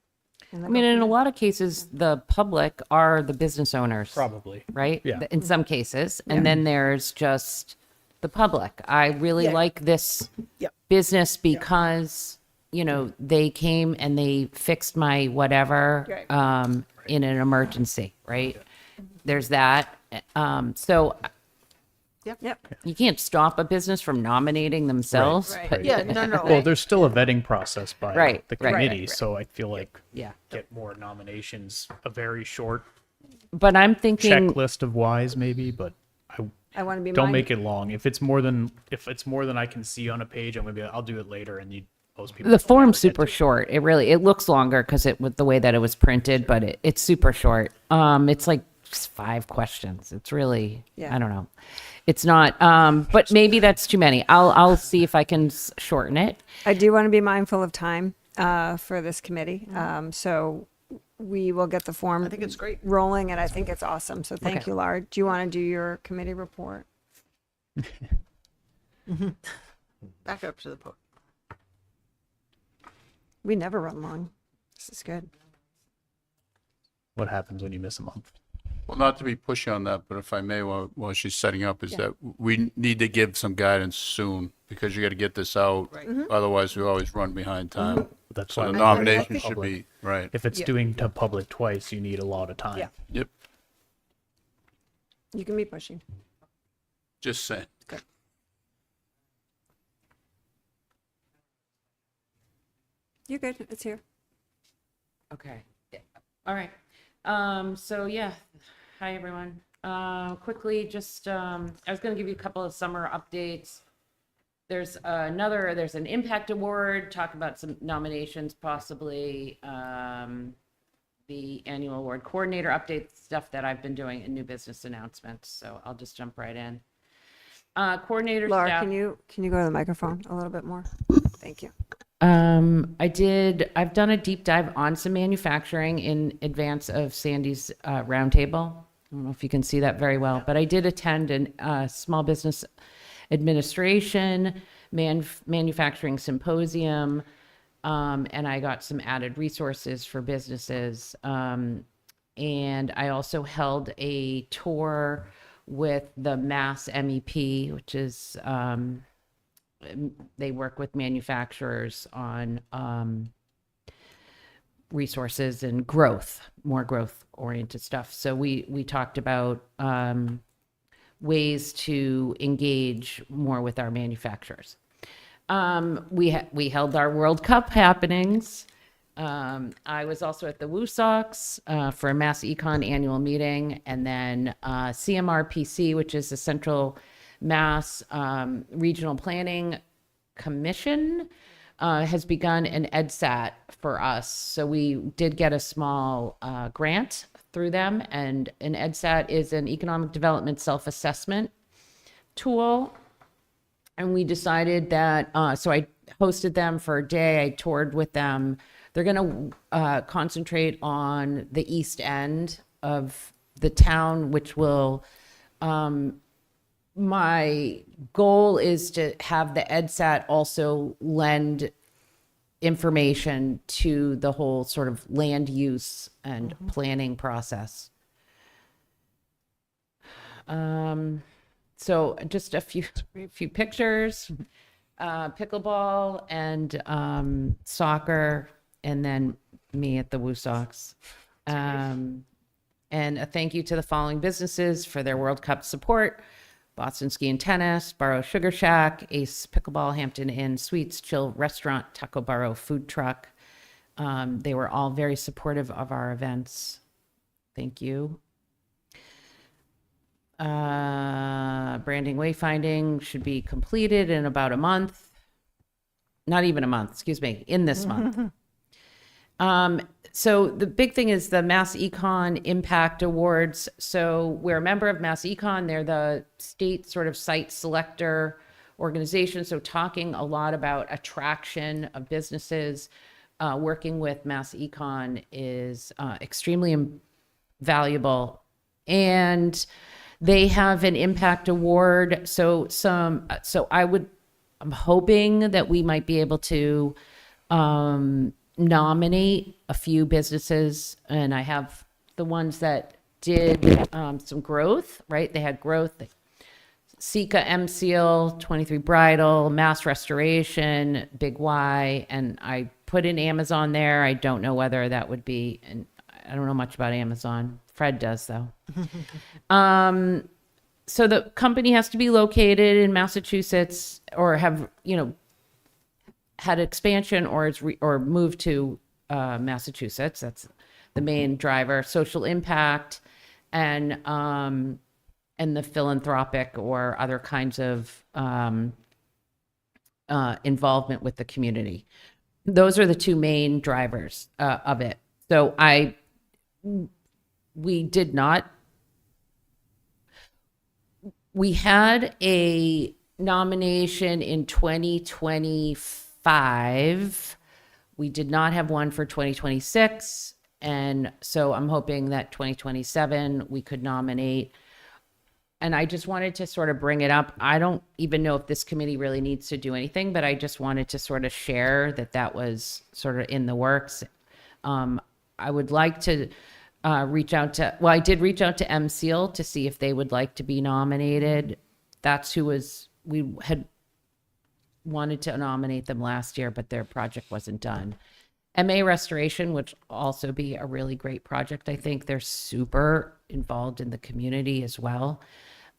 And I then mean, go in from a there. lot of cases, the public are the business owners. Probably. Right? Yeah. In some cases. And then there's just the public. I really Yeah. like this Yep. business because, you know, they came and they fixed my whatever in an emergency, right? There's that. So Yep. you can't stop a business from nominating themselves. Right. But Yeah, no. Well, there's still a vetting process by Right, the right, committee, right. so I feel like Yeah. get more nominations, a very short But I'm thinking, checklist of whys maybe, but I want to be don't make it long. If it's more than I can see on a page, I'm gonna be like, I'll do it later, and most people the don't form's ever get super to it. short. It looks longer because with the way that it was printed, but it's super short. It's like just 5 questions. It's really, Yeah. I don't know. It's not, but maybe that's too many. I'll see if I can shorten it. I do want to be mindful of time for this committee. So we will get the form. I think it's great. Rolling, and I think it's awesome. So thank Okay. you, Laura. Do you want to do your committee report? Back up to the podium. We never run long. This is good. What happens when you miss a month? Well, not to be pushy on that, but if I may, while she's setting up, is that we need to give some guidance soon because you got to get this out. Otherwise, we always run behind time. That's So why the we- nomination should Public. be, right. If it's doing to public twice, you need a lot of time. Yeah. Yep, You can be pushing. just saying. You're good. It's here. Okay. Yeah. All right. So yeah. Hi everyone. Quickly, just I was going to give you a couple of summer updates. There's an impact award. Talk about some nominations, possibly. The annual award coordinator update stuff that I've been doing in new business announcements. So I'll just jump right in. Coordinator Laura, staff. can you go to the microphone a little bit more? Thank you. I've done a deep dive on some manufacturing in advance of Sandy's roundtable. I don't know if you can see that very well, but I did attend a small business administration manufacturing symposium, and I got some added resources for businesses. And I also held a tour with the Mass MEP, which is they work with manufacturers on resources and growth, more growth oriented stuff. So we talked about ways to engage more with our manufacturers. We held our World Cup happenings. I was also at the WooSox for a Mass Econ annual meeting, and then CMRPC, which is the Central Mass Regional Planning Commission, has begun an EdSat for us. So we did get a small grant through them, and an EdSat is an economic development self-assessment tool. And we decided that, so I hosted them for a day. I toured with them. They're going to concentrate on the east end of the town, which will, my goal is to have the EdSat also lend information to the whole sort of land use and planning process. So just a few pictures, pickleball and soccer, and then me at the WooSox. And a thank you to the following businesses for their World Cup support: Boston Ski and Tennis, Barrow Sugar Shack, Ace Pickleball, Hampton Inn Suites, Chill Restaurant, Taco Barrow Food Truck. They were all very supportive of our events. Thank you. Branding wayfinding should be completed in about a month. Not even a month, excuse me, in this month. So the big thing is the Mass Econ Impact Awards. So we're a member of Mass Econ. They're the state sort of site selector organization. So talking a lot about attraction of businesses, working with Mass Econ is extremely valuable. And they have an impact award. So I'm hoping that we might be able to nominate a few businesses, and I have the ones that did some growth, right? They had growth. Sika M Seal, 23 Bridal, Mass Restoration, Big Y, and I put in Amazon there. I don't know whether that would be, and I don't know much about Amazon. Fred does though. So the company has to be located in Massachusetts or have, had expansion or or moved to Massachusetts. That's the main driver. Social impact and the philanthropic or other kinds of involvement with the community. Those are the two main drivers of it. So we had a nomination in 2025. We did not have one for 2026. And so I'm hoping that 2027 we could nominate. And I just wanted to sort of bring it up. I don't even know if this committee really needs to do anything, but I just wanted to sort of share that was sort of in the works. I would like to I did reach out to M Seal to see if they would like to be nominated. That's we had wanted to nominate them last year, but their project wasn't done. MA Restoration would also be a really great project. I think they're super involved in the community as well.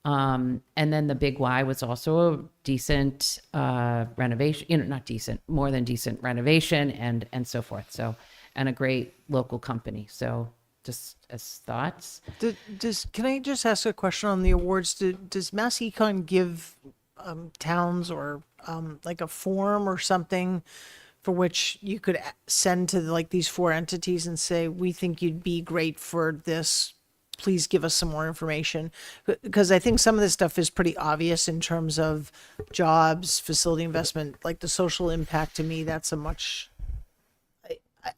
And then the Big Y was also a decent renovation, not decent, more than decent renovation and so forth. So, and a great local company. So just as thoughts. Can I just ask a question on the awards? Does Mass Econ give towns or like a form or something for which you could send to like these 4 entities and say, we think you'd be great for this, please give us some more information? Because I think some of this stuff is pretty obvious in terms of jobs, facility investment, like the social impact. To me, that's a much,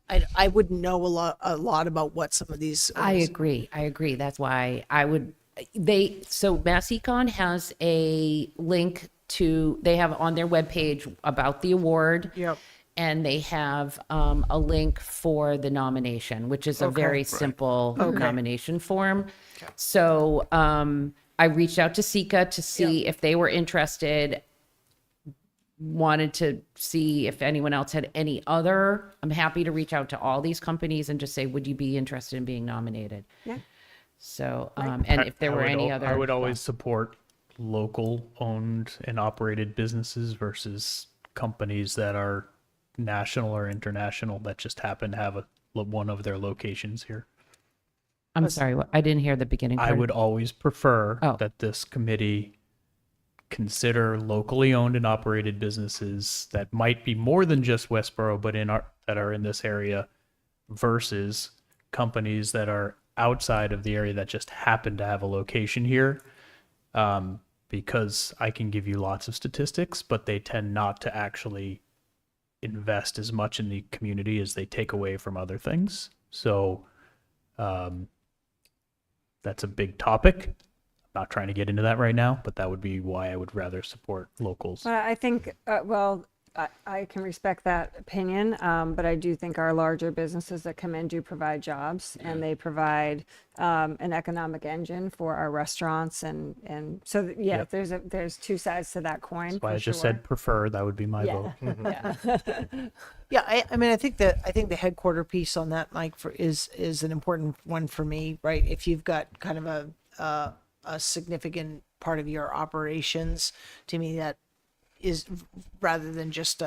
I wouldn't know a lot about what some of these. I agree. That's why so Mass Econ has a link they have on their webpage about the award. Yep. And they have a link for the nomination, which is a very simple nomination form. Okay. So I reached out to Sika to see if they were interested, wanted to see if anyone else had any other. I'm happy to reach out to all these companies and just say, would you be interested in being nominated? Yeah. So, and if there were any other. I would always support local owned and operated businesses versus companies that are national or international that just happen to have one of their locations here. I'm sorry, I didn't hear the beginning part. I would always prefer that this committee consider locally owned and operated businesses that might be more than just Westborough, but that are in this area, versus companies that are outside of the area that just happen to have a location here. Because I can give you lots of statistics, but they tend not to actually invest as much in the community as they take away from other things. So that's a big topic. I'm not trying to get into that right now, but that would be why I would rather support locals. I think, I can respect that opinion, but I do think our larger businesses that come in do provide jobs, and they provide an economic engine for our restaurants, and so there's two sides to that coin. That's why I just said prefer. That would be my vote. Yeah, I mean, I think the headquarter piece on that, Mike, is an important one for me, right? If you've got kind of a significant part of your operations, to me that is, rather than just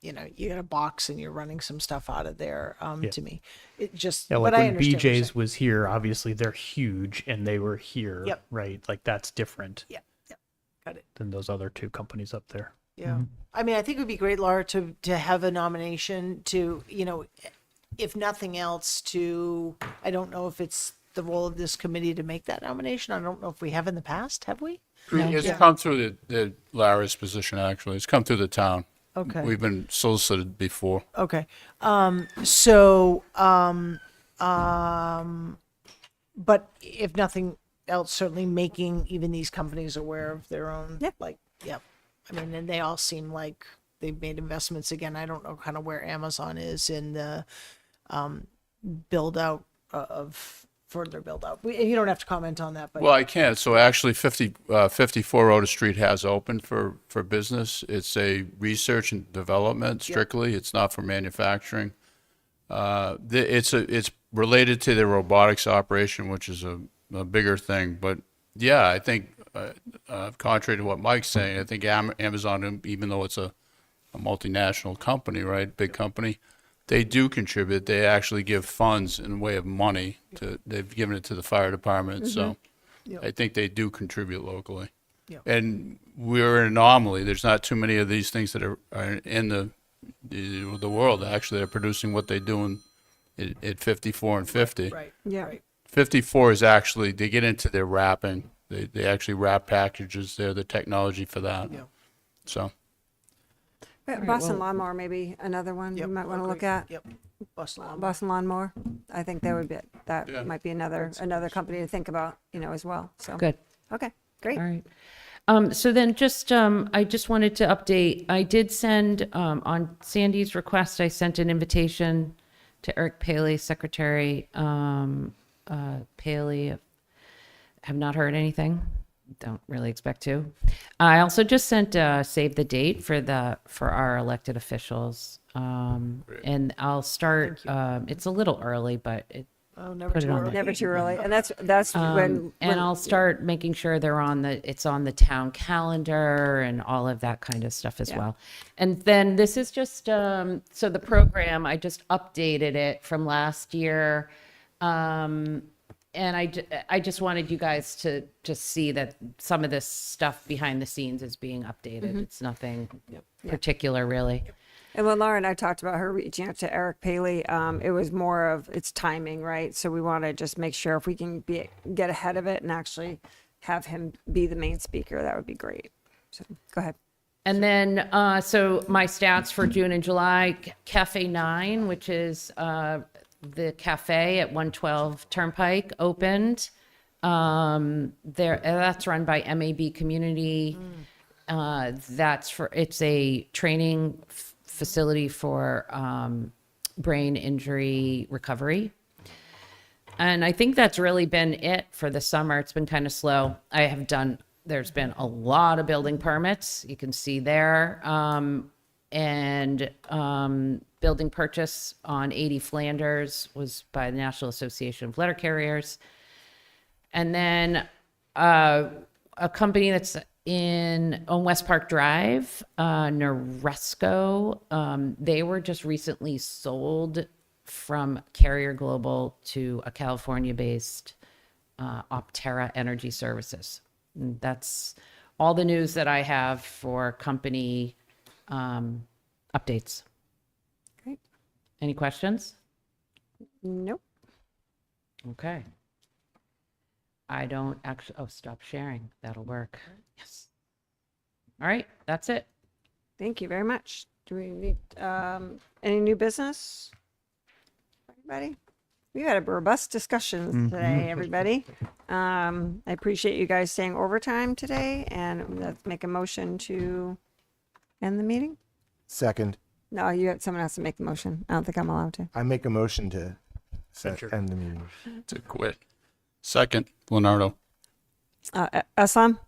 you got a box and you're running some stuff out of there. To me, it just, like but when I understand BJ's was here, obviously they're huge and they were here. Yep. Right, like that's different. Yeah, got it. Than those other 2 companies up there. Yeah. I mean, I think it would be great, Laura, to have a nomination to, if nothing else, I don't know if it's the role of this committee to make that nomination. I don't know if we have in the past. Have we? It's come through the Larry's position, actually. It's come through the town. Okay. We've been solicited before. Okay. But if nothing else, certainly making even these companies aware of their own, I mean, and they all seem like they've made investments. Again, I don't know kind of where Amazon is in the build out of further build out. You don't have to comment on that, but Well, I can't. So actually 54 Otis Street has opened for business. It's a research and development strictly. It's not for manufacturing. It's related to the robotics operation, which is a bigger thing. But yeah, I think, contrary to what Mike's saying, I think Amazon, even though it's a multinational company, right, big company, they do contribute. They actually give funds in way of money they've given it to the fire department. So I think they do contribute locally. Yep. And we're an anomaly. There's not too many of these things that are in the world actually that are producing what they do at 54 and 50. right. Yeah. Right. 54 is actually, they get into their wrapping. They actually wrap packages. They're the technology for that. Yeah. So. Boston Lawnmower, maybe another one you Yep, might want to look agreed. at. Yep. Boston. Boston Lawnmower. I think that would be, that Yeah. might be another company to think about, as well. So, Good. okay, great. All right. So then I just wanted to update, I did send, on Sandy's request, I sent an invitation to Eric Paley, Secretary, Paley. Have not heard anything. Don't really expect to. I also just sent save the date for our elected officials. And I'll start, it's a little early, but Oh, never Put it too on early. there. Never too early. And that's when. and I'll start making sure it's on the town calendar and all of that kind of stuff as Yeah. well. And then this is just, so the program, I just updated it from last year. And I just wanted you guys to just see that some of this stuff behind the scenes is being updated. It's nothing particular, really. And when Laura and I talked about her reaching out to Eric Paley, it was more of its timing, right? So we want to just make sure if we can get ahead of it and actually have him be the main speaker, that would be great. So go ahead. And then, so my stats for June and July, Cafe 9, which is the cafe at 112 Turnpike, opened. That's run by MAB Community. It's a training facility for brain injury recovery. And I think that's really been it for the summer. It's been kind of slow. There's been a lot of building permits. You can see there. Building purchase on 80 Flanders was by the National Association of Letter Carriers. And then a company that's on West Park Drive, Noresco, they were just recently sold from Carrier Global to a California-based Optera Energy Services. And that's all the news that I have for company updates. Great. Any questions? Nope. Okay. I don't actually, stop sharing. That'll work. Yes. All right, that's it. Thank you very much. Do we need any new business? Everybody? We had a robust discussion today, everybody. I appreciate you guys staying overtime today, and let's make a motion to end the meeting. Second, No, someone has to make the motion. I don't think I'm allowed to. I make a motion to end the meeting. To quit. Second, Leonardo. Aslam?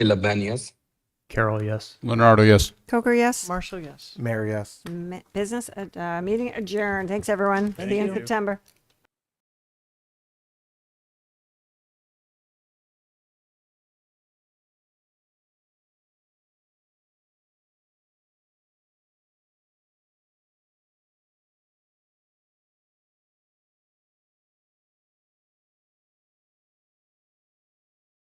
Ilaban, yes. Carol, yes. Leonardo, yes. Coker, yes. Marshall, yes. Mayor, yes. Business meeting adjourned. Thanks, everyone. See you in September.